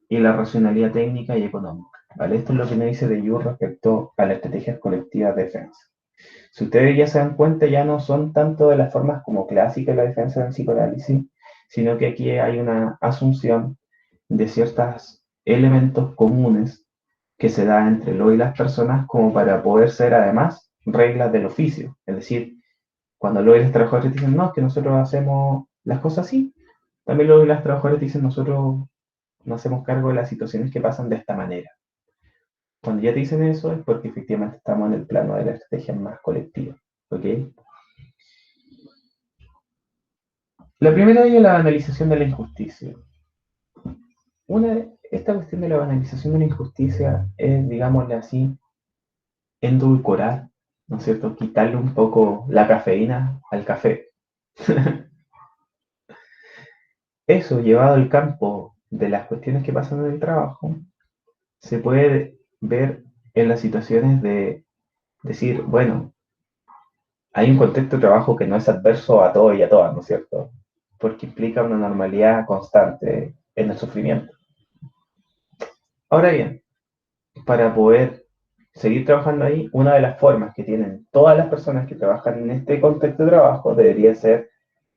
y la racionalidad técnica y económica. ¿Vale? Esto es lo que me dice de Yu respecto a las estrategias colectivas de defensa. Si ustedes ya se dan cuenta, ya no son tanto de las formas como clásicas de la defensa del psicoanálisis, sino que aquí hay una asunción de ciertos elementos comunes que se da entre lo y las personas como para poder ser además reglas del oficio. Es decir, cuando lo y los trabajadores dicen, no, es que nosotros hacemos las cosas así, también lo y las trabajadores dicen, nosotros nos hacemos cargo de las situaciones que pasan de esta manera. Cuando ya te dicen eso es porque efectivamente estamos en el plano de la estrategia más colectiva. ¿Ok? La primera de ellas es la banalización de la injusticia. Esta cuestión de la banalización de la injusticia es, digámosle así, endulcorar, ¿no es cierto? Quitarle un poco la cafeína al café. Eso llevado al campo de las cuestiones que pasan en el trabajo, se puede ver en las situaciones de decir, bueno, hay un contexto de trabajo que no es adverso a todos y a todas, ¿no es cierto? Porque implica una normalidad constante en el sufrimiento. Ahora bien, para poder seguir trabajando ahí, una de las formas que tienen todas las personas que trabajan en este contexto de trabajo debería ser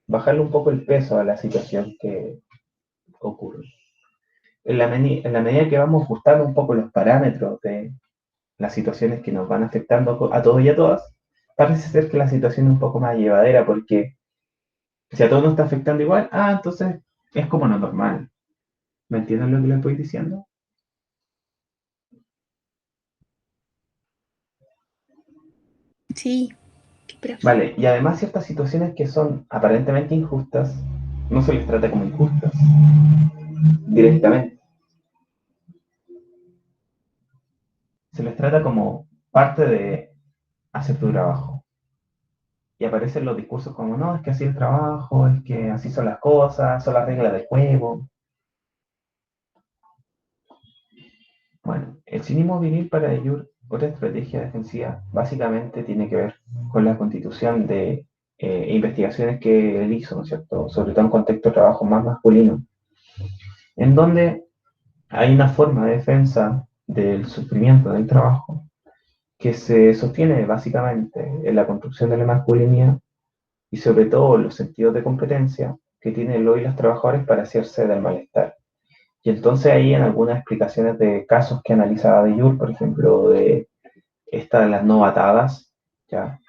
bajarle un poco el peso a la situación que ocurre. En la medida que vamos ajustando un poco los parámetros de las situaciones que nos van afectando a todos y a todas, parece ser que la situación es un poco más llevadera porque si a todos nos está afectando igual, entonces es como lo normal. ¿Me entienden lo que les estoy diciendo? Sí, profe. Vale, y además ciertas situaciones que son aparentemente injustas, no se les trata como injustas directamente. Se les trata como parte de hacer tu trabajo. Y aparecen los discursos como, no, es que así el trabajo, es que así son las cosas, son las reglas del juego. Bueno, el cinismo viril para Otra estrategia defensiva básicamente tiene que ver con la constitución de investigaciones que él hizo, ¿no es cierto? Sobre todo en contexto de trabajo más masculino, en donde hay una forma de defensa del sufrimiento del trabajo que se sostiene básicamente en la construcción de la masculinidad y sobre todo los sentidos de competencia que tienen los y las trabajadores para hacerse del malestar. Y entonces ahí en algunas explicaciones de casos que analizaba de Jure, por ejemplo, de estas las no atadas, ¿ya?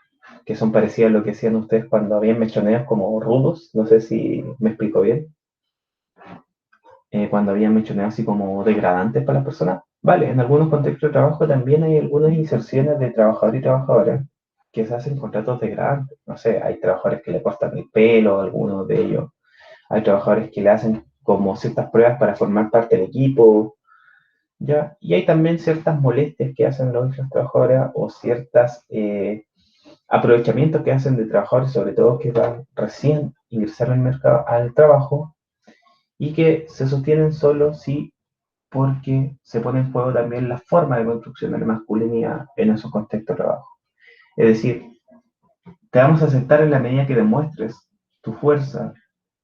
Que son parecidas a lo que hacían ustedes cuando habían mechoneos como rudos, no sé si me explico bien, cuando habían mechoneos así como degradantes para las personas. Vale, en algunos contextos de trabajo también hay algunas inserciones de trabajador y trabajadora que se hacen contratos degradantes. No sé, hay trabajadores que le cortan el pelo, algunos de ellos. Hay trabajadores que le hacen como ciertas pruebas para formar parte del equipo, ¿ya? Y hay también ciertas molestias que hacen los trabajadores o ciertas aprovechamientos que hacen de trabajadores, sobre todo que van recién ingresar al mercado, al trabajo, y que se sostienen solo si porque se pone en juego también la forma de construcción de la masculinidad en esos contextos de trabajo. Es decir, te vamos a aceptar en la medida que demuestres tu fuerza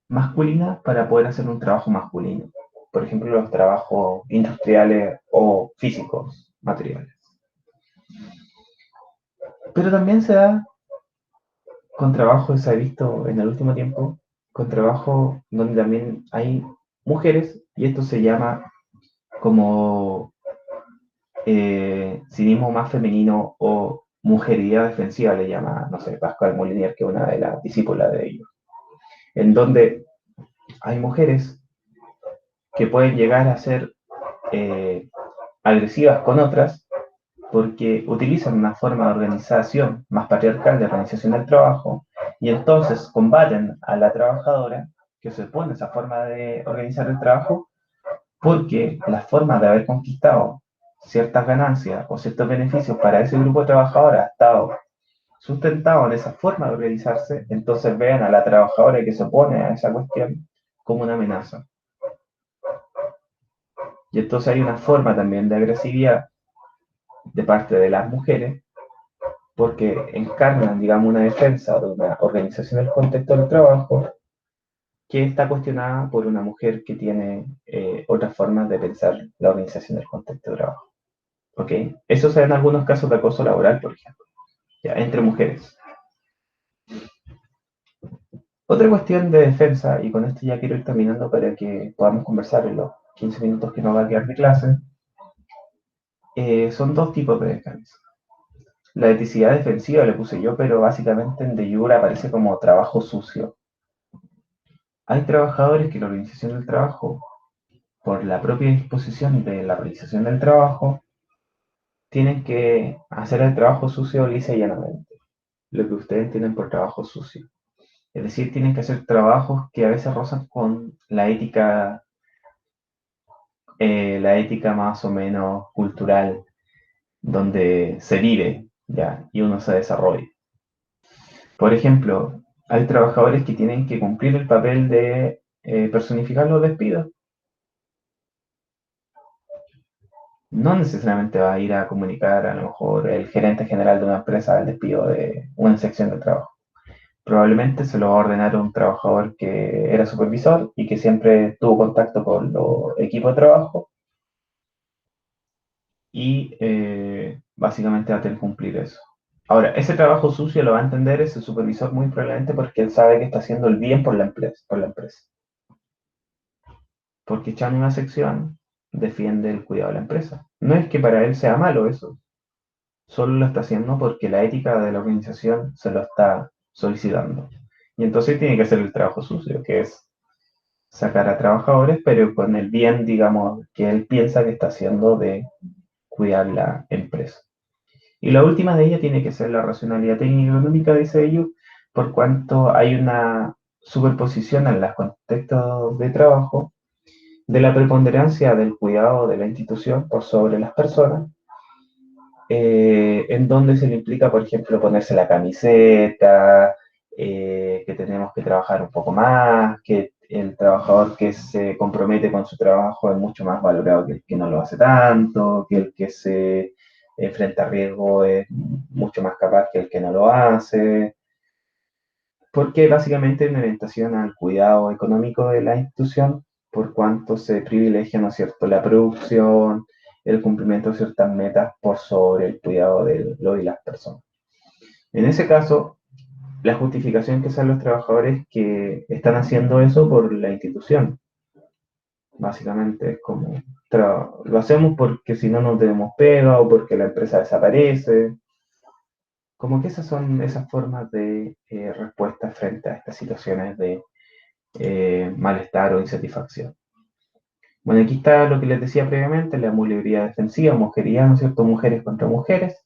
masculina para poder hacer un trabajo masculino. Por ejemplo, los trabajos industriales o físicos, materiales. Pero también se da con trabajo, se ha visto en el último tiempo, con trabajo donde también hay mujeres, y esto se llama como cinismo más femenino o mujeridad defensiva, le llama, no sé, Pascal Molinier, que es una de las discípulas de ellos, en donde hay mujeres que pueden llegar a ser agresivas con otras porque utilizan una forma de organización más patriarcal de organización del trabajo y entonces combaten a la trabajadora que se opone a esa forma de organizar el trabajo porque la forma de haber conquistado ciertas ganancias o ciertos beneficios para ese grupo de trabajadores ha estado sustentado en esa forma de organizarse, entonces vean a la trabajadora que se opone a esa cuestión como una amenaza. Y entonces hay una forma también de agresividad de parte de las mujeres porque encarnan, digamos, una defensa de una organización del contexto del trabajo que está cuestionada por una mujer que tiene otras formas de pensar la organización del contexto de trabajo. ¿Ok? Eso se da en algunos casos de acoso laboral, por ejemplo, ya, entre mujeres. Otra cuestión de defensa, y con esto ya quiero ir terminando para que podamos conversar en los 15 minutos que nos va a quedar de clase, son dos tipos de defensa. La eticidad defensiva le puse yo, pero básicamente en de jure aparece como trabajo sucio. Hay trabajadores que la organización del trabajo, por la propia disposición de la organización del trabajo, tienen que hacer el trabajo sucio lisa y llanamente, lo que ustedes entienden por trabajo sucio. Es decir, tienen que hacer trabajos que a veces rozan con la ética más o menos cultural, donde se vive, ¿ya? Y uno se desarrolla. Por ejemplo, hay trabajadores que tienen que cumplir el papel de personificar los despidos. No necesariamente va a ir a comunicar a lo mejor el gerente general de una empresa el despido de una sección de trabajo. Probablemente se lo va a ordenar a un trabajador que era supervisor y que siempre tuvo contacto con los equipos de trabajo y básicamente va a tener que cumplir eso. Ahora, ese trabajo sucio lo va a entender ese supervisor muy probablemente porque él sabe que está haciendo el bien por la empresa. Porque echando una sección defiende el cuidado de la empresa. No es que para él sea malo eso, solo lo está haciendo porque la ética de la organización se lo está solicitando. Y entonces tiene que hacer el trabajo sucio, que es sacar a trabajadores, pero con el bien, digamos, que él piensa que está haciendo de cuidar la empresa. Y la última de ellas tiene que ser la racionalidad técnica y económica, dice ello, por cuanto hay una superposición en los contextos de trabajo de la preponderancia del cuidado de la institución por sobre las personas, en donde se le implica, por ejemplo, ponerse la camiseta, que tenemos que trabajar un poco más, que el trabajador que se compromete con su trabajo es mucho más valorado que el que no lo hace tanto, que el que se enfrenta riesgo es mucho más capaz que el que no lo hace, porque básicamente es una orientación al cuidado económico de la institución, por cuanto se privilegia, ¿no es cierto?, la producción, el cumplimiento de ciertas metas por sobre el cuidado de lo y las personas. En ese caso, la justificación que salen los trabajadores que están haciendo eso por la institución. Básicamente es como, lo hacemos porque si no nos debemos pega o porque la empresa desaparece. Como que esas son esas formas de respuesta frente a estas situaciones de malestar o insatisfacción. Bueno, aquí está lo que les decía previamente, la mueblería defensiva, mosquería, ¿no es cierto? Mujeres contra mujeres.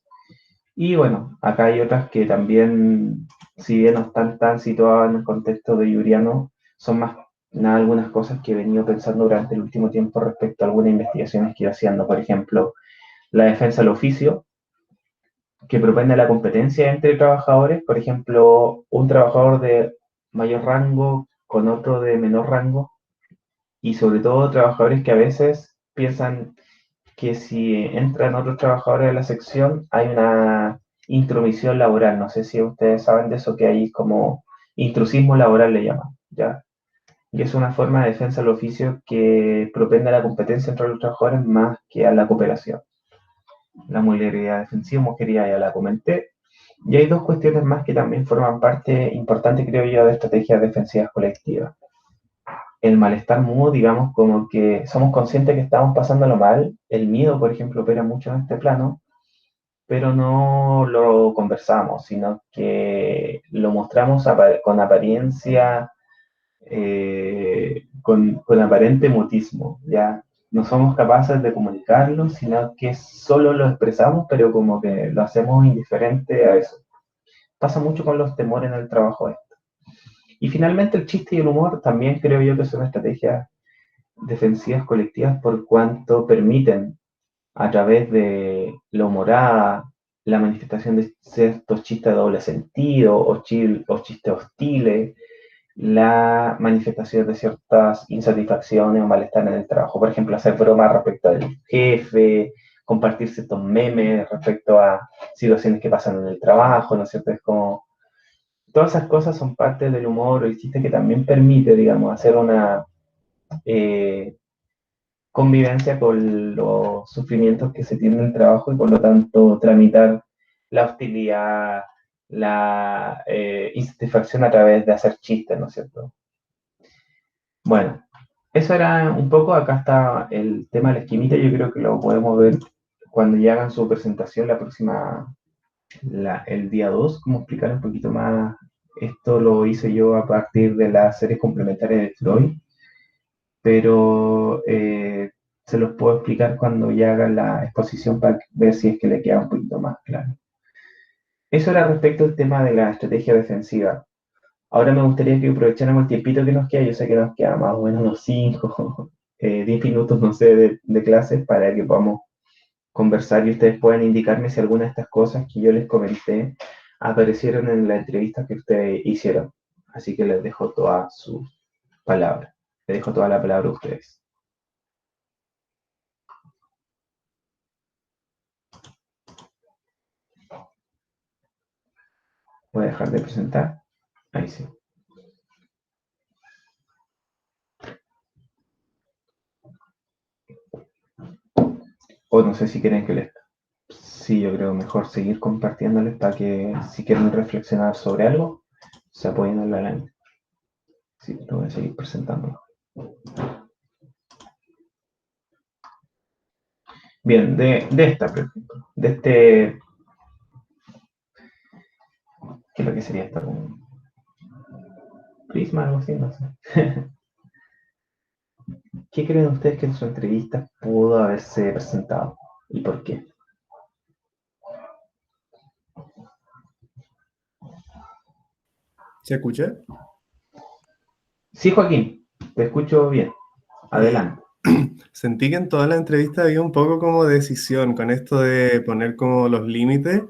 Y bueno, acá hay otras que también, si bien no están tan situadas en el contexto de Yuriano, son más nada algunas cosas que he venido pensando durante el último tiempo respecto a algunas investigaciones que iba haciendo. Por ejemplo, la defensa del oficio, que propende la competencia entre trabajadores. Por ejemplo, un trabajador de mayor rango con otro de menor rango, y sobre todo trabajadores que a veces piensan que si entran otros trabajadores de la sección hay una intromisión laboral. No sé si ustedes saben de eso, que hay como intrusismo laboral le llaman, ¿ya? Y es una forma de defensa del oficio que propende a la competencia entre los trabajadores más que a la cooperación. La mueblería defensiva, mosquería ya la comenté. Y hay dos cuestiones más que también forman parte importante, creo yo, de estrategias defensivas colectivas. El malestar mudo, digamos, como que somos conscientes que estamos pasándolo mal. El miedo, por ejemplo, opera mucho en este plano, pero no lo conversamos, sino que lo mostramos con apariencia, con aparente mutismo, ¿ya? No somos capaces de comunicarlo, sino que solo lo expresamos, pero como que lo hacemos indiferente a eso. Pasa mucho con los temores en el trabajo esto. Y finalmente el chiste y el humor también creo yo que son estrategias defensivas colectivas por cuanto permiten, a través de la humorada, la manifestación de ciertos chistes de doble sentido o chistes hostiles, la manifestación de ciertas insatisfacciones o malestar en el trabajo. Por ejemplo, hacer bromas respecto al jefe, compartir ciertos memes respecto a situaciones que pasan en el trabajo, ¿no es cierto? Es como, todas esas cosas son parte del humor o el chiste que también permite, digamos, hacer una eh, convivencia con los sufrimientos que se tienen en el trabajo y por lo tanto tramitar la hostilidad, la insatisfacción a través de hacer chistes, ¿no es cierto? Bueno, eso era un poco, acá está el tema de la esquimita, yo creo que lo podemos ver cuando ya hagan su presentación la próxima, el día 2, como explicar un poquito más. Esto lo hice yo a partir de las series complementarias de Freud, pero se los puedo explicar cuando ya hagan la exposición para ver si es que le queda un poquito más claro. Eso era respecto al tema de la estrategia defensiva. Ahora me gustaría que aprovecháramos el tiempito que nos queda. Yo sé que nos queda más o menos unos 5, 10 minutos, no sé, de clases para que podamos conversar y ustedes puedan indicarme si alguna de estas cosas que yo les comenté aparecieron en la entrevista que ustedes hicieron. Así que les dejo toda su palabra. Les dejo toda la palabra a ustedes. Voy a dejar de presentar. Ahí sí. O no sé si quieren que les... Sí, yo creo mejor seguir compartiéndoles para que si quieren reflexionar sobre algo, se apoyen en la línea. Sí, lo voy a seguir presentando. Bien, de esta, por ejemplo, de este... ¿Qué es lo que sería esto? ¿Un prisma, algo así? No sé. ¿Qué creen ustedes que en su entrevista pudo haberse presentado? ¿Y por qué? ¿Se escucha? Sí, Joaquín, te escucho bien. Adelante. Sentí que en toda la entrevista había un poco como decisión con esto de poner como los límites,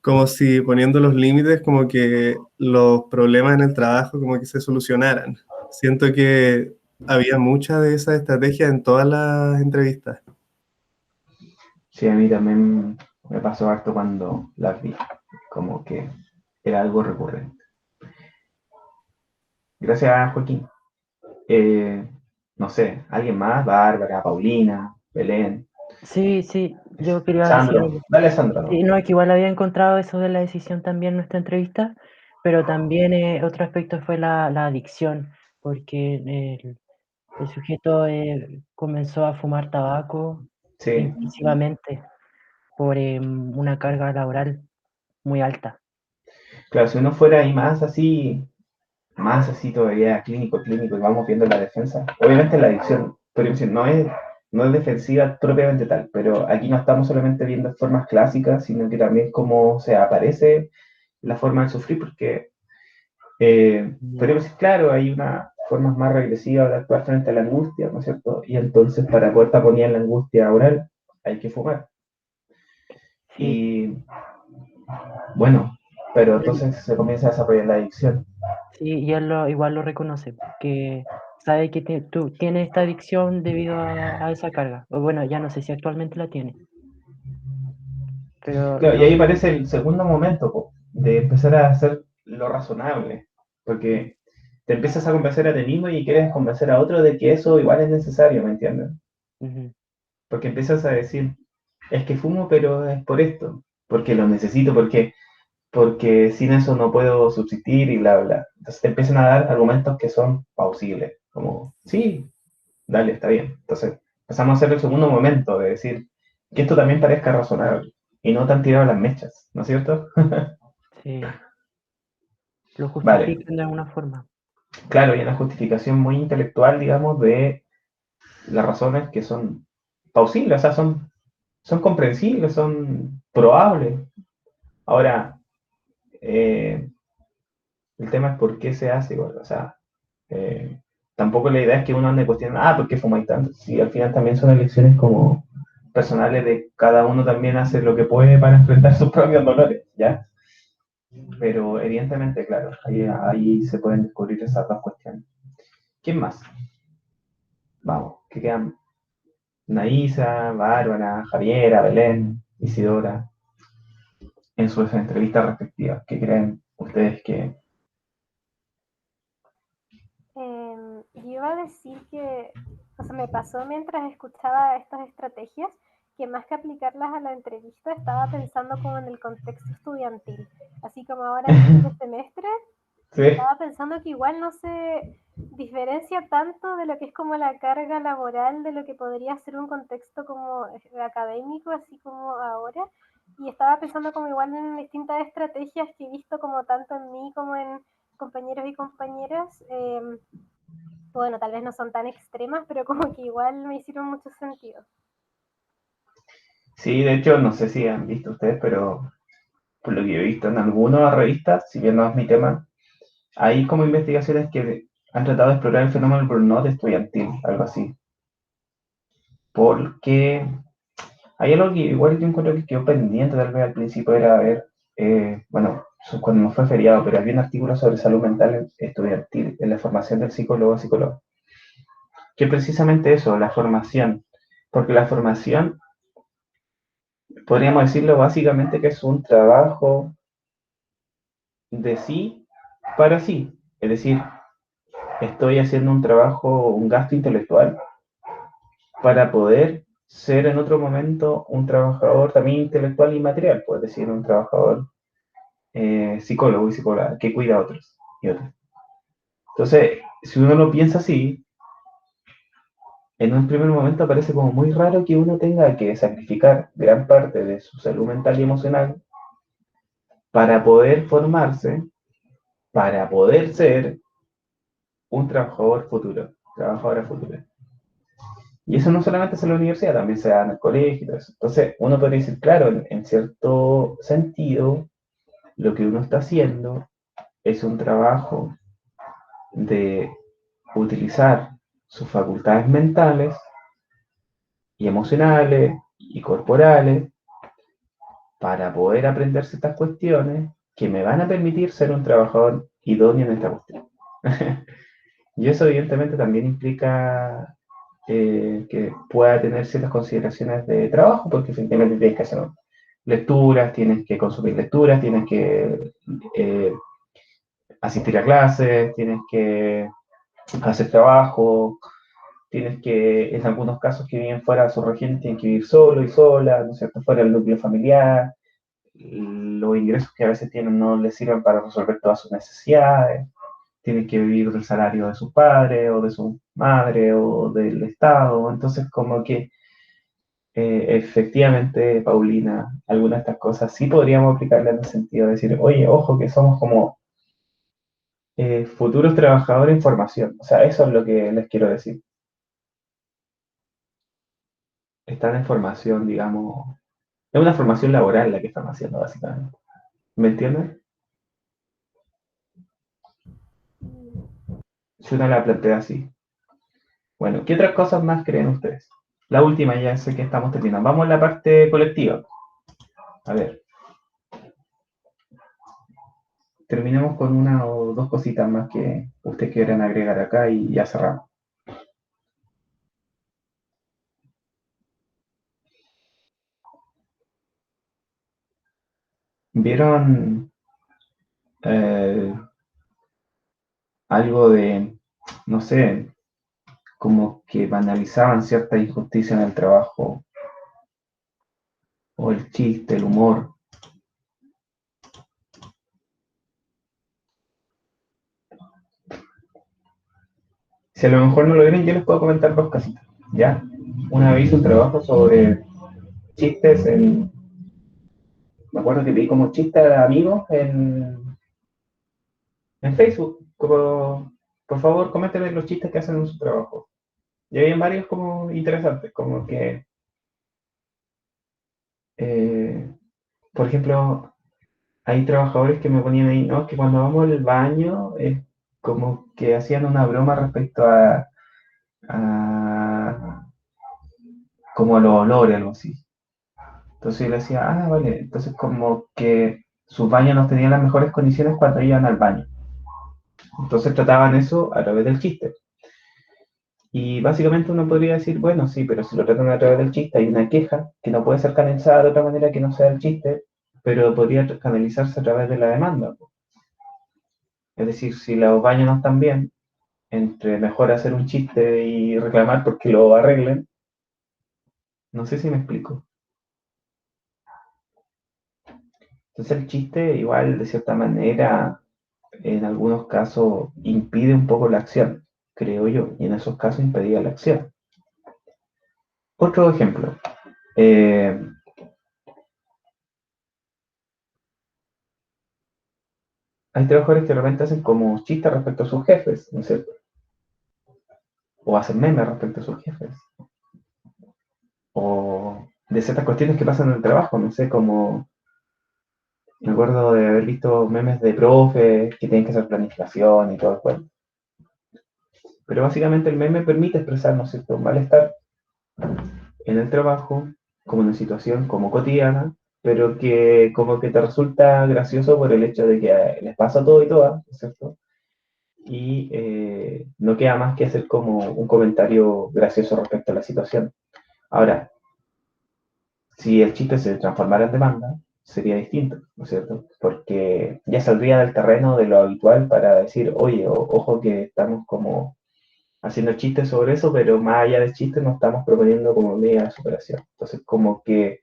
como si poniendo los límites como que los problemas en el trabajo como que se solucionaran. Siento que había mucha de esa estrategia en todas las entrevistas. Sí, a mí también Me pasó harto cuando las vi, como que era algo recurrente. Gracias, Joaquín. Eh, no sé, ¿alguien más? Bárbara, Paulina, Belén, Sí, sí, yo quería decir Sandro. algo. Dale, Sandro, Sí, ¿no? no, es que igual había encontrado eso de la decisión también en nuestra entrevista, pero también otro aspecto fue la adicción, porque el sujeto comenzó a fumar tabaco Sí, impulsivamente por una carga laboral muy alta. claro, si uno fuera ahí más así todavía clínico, clínico, y vamos viendo la defensa. Obviamente la adicción, pero no es defensiva propiamente tal, pero aquí no estamos solamente viendo formas clásicas, sino que también cómo se aparece la forma de sufrir, porque podríamos decir, claro, hay una forma más regresiva de actuar frente a la angustia, ¿no es cierto? Y entonces para poder taponear la angustia oral hay que fumar. Sí, Y bueno, pero entonces se comienza a desarrollar la adicción. sí, y él igual lo reconoce, que sabe que tú tienes esta adicción debido a esa carga. O bueno, ya no sé si actualmente la tiene, pero Claro, y ahí aparece el segundo momento po, de empezar a hacer lo razonable, porque te empiezas a convencer a ti mismo y quieres convencer a otro de que eso igual es necesario, ¿me entiendes? ujú, Porque empiezas a decir, es que fumo, pero es por esto, porque lo necesito, porque sin eso no puedo subsistir y bla, bla. Entonces te empiezan a dar argumentos que son plausibles, como, sí, dale, está bien. Entonces empezamos a hacer el segundo momento de decir que esto también parezca razonable y no tan tirado a las mechas, ¿no es cierto? sí, lo Vale, justifican de alguna forma. claro, hay una justificación muy intelectual, digamos, de las razones que son plausibles, o sea, son comprensibles, son probables. Ahora, eh, el tema es por qué se hace, igual, o sea, eh, tampoco la idea es que uno ande cuestionando, ¿por qué fumáis tanto? Sí, al final también son elecciones como personales de cada uno también hace lo que puede para enfrentar sus propios dolores, ¿ya? Pero evidentemente, claro, ahí se pueden descubrir esas dos cuestiones. ¿Quién más? Vamos, que quedan Naísa, Bárbara, Javiera, Belén, Isidora, en sus entrevistas respectivas. ¿Qué creen ustedes que... Yo iba a decir que, o sea, me pasó mientras escuchaba estas estrategias, que más que aplicarlas a la entrevista, estaba pensando como en el contexto estudiantil. Así como ahora en fin de semestre, Sí, estaba pensando que igual no se diferencia tanto de lo que es como la carga laboral de lo que podría ser un contexto como académico, así como ahora. Y estaba pensando como igual en distintas estrategias que he visto como tanto en mí como en compañeros y compañeras. Bueno, tal vez no son tan extremas, pero como que igual me hicieron mucho sentido. sí, de hecho, no sé si han visto ustedes, pero por lo que he visto en algunas revistas, si bien no es mi tema, hay como investigaciones que han tratado de explorar el fenómeno del burnout estudiantil, algo así. Porque hay algo que igual yo encuentro que quedó pendiente, tal vez al principio era ver, bueno, cuando no fue feriado, pero había un artículo sobre salud mental estudiantil en la formación del psicólogo o psicólogo. Que precisamente eso, la formación. Porque la formación, podríamos decirlo básicamente que es un trabajo de sí para sí. Es decir, estoy haciendo un trabajo, un gasto intelectual para poder ser en otro momento un trabajador también intelectual y material, pues decir, un trabajador psicólogo y psicóloga que cuida a otros y otros. Entonces, si uno lo piensa así, en un primer momento parece como muy raro que uno tenga que sacrificar gran parte de su salud mental y emocional para poder formarse, para poder ser un trabajador futuro, trabajadora futura. Y eso no solamente es en la universidad, también se da en el colegio y todo eso. Entonces, uno podría decir, claro, en cierto sentido, lo que uno está haciendo es un trabajo de utilizar sus facultades mentales y emocionales y corporales para poder aprender ciertas cuestiones que me van a permitir ser un trabajador idóneo en esta cuestión. Y eso evidentemente también implica que pueda tener ciertas consideraciones de trabajo, porque efectivamente tienes que hacer lecturas, tienes que consumir lecturas, tienes que asistir a clases, tienes que hacer trabajo, tienes que, en algunos casos que viven fuera de su región, tienen que vivir solo y sola, ¿no es cierto?, fuera del núcleo familiar, los ingresos que a veces tienen no les sirven para resolver todas sus necesidades, tienen que vivir del salario de sus padres o de su madre o del Estado, entonces como que efectivamente, Paulina, algunas de estas cosas sí podríamos aplicarlas en el sentido de decir, oye, ojo que somos como futuros trabajadores en formación, o sea, eso es lo que les quiero decir. Están en formación, digamos, es una formación laboral la que están haciendo, básicamente. ¿Me entienden? Si una la plantea así. Bueno, ¿qué otras cosas más creen ustedes? La última, ya sé que estamos terminando. Vamos a la parte colectiva. A ver. Terminemos con una o dos cositas más que ustedes quieran agregar acá y ya cerramos. ¿Vieron algo de, no sé, como que banalizaban cierta injusticia en el trabajo, o el chiste, el humor? Si a lo mejor no lo vieron, yo les puedo comentar dos cositas, ¿ya? Una vez hice un trabajo sobre chistes me acuerdo que pedí como chistes de amigos en Facebook, como, por favor, coméntenme los chistes que hacen en su trabajo. Y había varios como interesantes, como que, eh, por ejemplo, hay trabajadores que me ponían ahí, no, que cuando vamos al baño, es como que hacían una broma respecto a como a los olores, algo así. Entonces yo le decía, ah, vale, entonces como que sus baños no tenían las mejores condiciones cuando iban al baño. Entonces trataban eso a través del chiste. Y básicamente uno podría decir, bueno, sí, pero si lo tratan a través del chiste, hay una queja que no puede ser canalizada de otra manera que no sea el chiste, pero podría canalizarse a través de la demanda. Es decir, si los baños no están bien, entre mejor hacer un chiste y reclamar porque lo arreglen, no sé si me explico. Entonces el chiste igual, de cierta manera, en algunos casos impide un poco la acción, creo yo, y en esos casos impedía la acción. Otro ejemplo. Hay trabajadores que de repente hacen como chistes respecto a sus jefes, ¿no es cierto? O hacen memes respecto a sus jefes. O de ciertas cuestiones que pasan en el trabajo, no sé, como me acuerdo de haber visto memes de profes que tienen que hacer planificación y todo el cuento. Pero básicamente el meme permite expresar, ¿no es cierto?, un malestar en el trabajo, como una situación como cotidiana, pero que como que te resulta gracioso por el hecho de que les pasa todo y todas, ¿no es cierto? Y no queda más que hacer como un comentario gracioso respecto a la situación. Ahora, si el chiste se transformara en demanda, sería distinto, ¿no es cierto? Porque ya saldría del terreno de lo habitual para decir, oye, ojo que estamos como haciendo chistes sobre eso, pero más allá del chiste nos estamos proponiendo como medida de superación. Entonces, como que,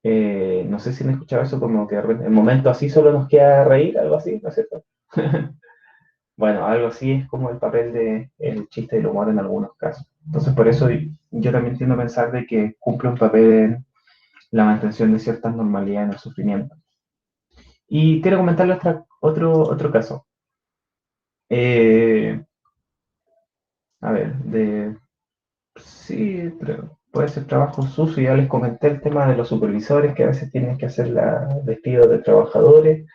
no sé si me escuchaba eso, como que de repente, en momentos así solo nos queda reír, algo así, ¿no es cierto? Bueno, algo así es como el papel del chiste y el humor en algunos casos. Entonces, por eso yo también tiendo a pensar de que cumple un papel en la mantención de ciertas normalidades en el sufrimiento. Y quiero comentarle otro caso. Eh, a ver, sí, puede ser trabajo sucio. Ya les comenté el tema de los supervisores que a veces tienen que hacer vestidos de trabajadores.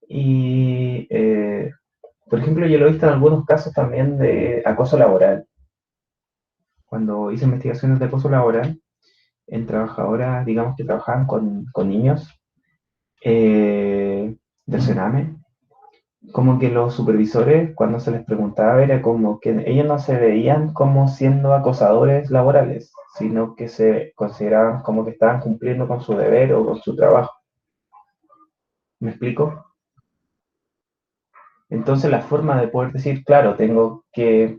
Y, por ejemplo, yo lo he visto en algunos casos también de acoso laboral. Cuando hice investigaciones de acoso laboral en trabajadoras, digamos que trabajaban con niños del Sename, como que los supervisores, cuando se les preguntaba, era como que ellos no se veían como siendo acosadores laborales, sino que se consideraban como que estaban cumpliendo con su deber o con su trabajo. ¿Me explico? Entonces la forma de poder decir, claro, tengo que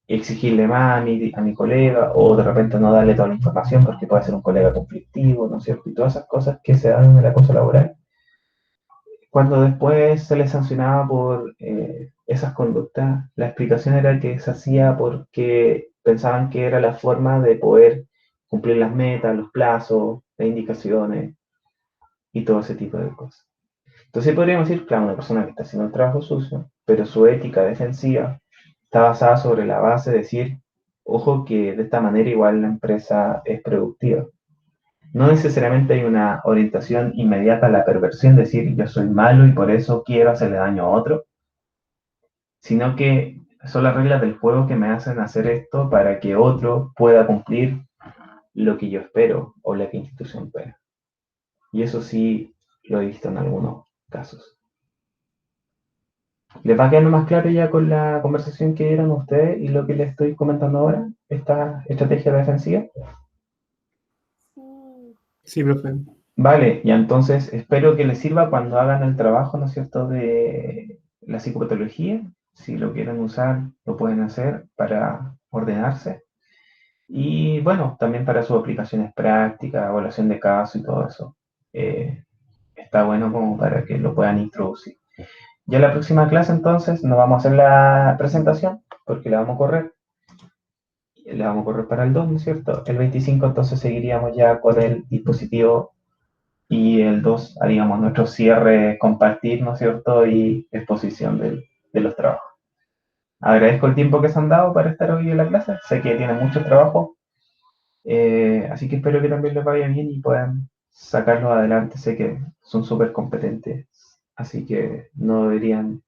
exigirle más a mi colega o de repente no darle toda la información porque puede ser un colega conflictivo, ¿no es cierto? Y todas esas cosas que se dan en el acoso laboral. Cuando después se les sancionaba por esas conductas, la explicación era que se hacía porque pensaban que era la forma de poder cumplir las metas, los plazos, las indicaciones y todo ese tipo de cosas. Entonces podríamos decir, claro, una persona que está haciendo un trabajo sucio, pero su ética defensiva está basada sobre la base de decir, ojo que de esta manera igual la empresa es productiva. No necesariamente hay una orientación inmediata a la perversión, decir yo soy malo y por eso quiero hacerle daño a otro, sino que son las reglas del juego que me hacen hacer esto para que otro pueda cumplir lo que yo espero o la que la institución espera. Y eso sí lo he visto en algunos casos. ¿Les va quedando más claro ya con la conversación que dieron ustedes y lo que les estoy comentando ahora? Esta estrategia defensiva. Sí, Sí, profe. Vale, y entonces espero que les sirva cuando hagan el trabajo, ¿no es cierto?, de la psicopatología. Si lo quieren usar, lo pueden hacer para ordenarse. Y bueno, también para sus aplicaciones prácticas, evaluación de casos y todo eso. Está bueno como para que lo puedan introducir. Ya la próxima clase entonces no vamos a hacer la presentación porque la vamos a correr. La vamos a correr para el 2, ¿no es cierto? El 25 entonces seguiríamos ya con el dispositivo y el 2 haríamos nuestro cierre, compartir, ¿no es cierto? Y exposición de los trabajos. Agradezco el tiempo que se han dado para estar hoy en la clase. Sé que tienen mucho trabajo, así que espero que también les vaya bien y puedan sacarlo adelante. Sé que son súper competentes, así que no deberían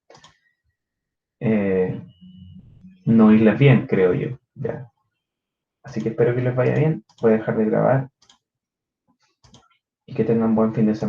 eh, no irles bien, creo yo. ¿Ya? Así que espero que les vaya bien. Voy a dejar de grabar y que tengan buen fin de semana.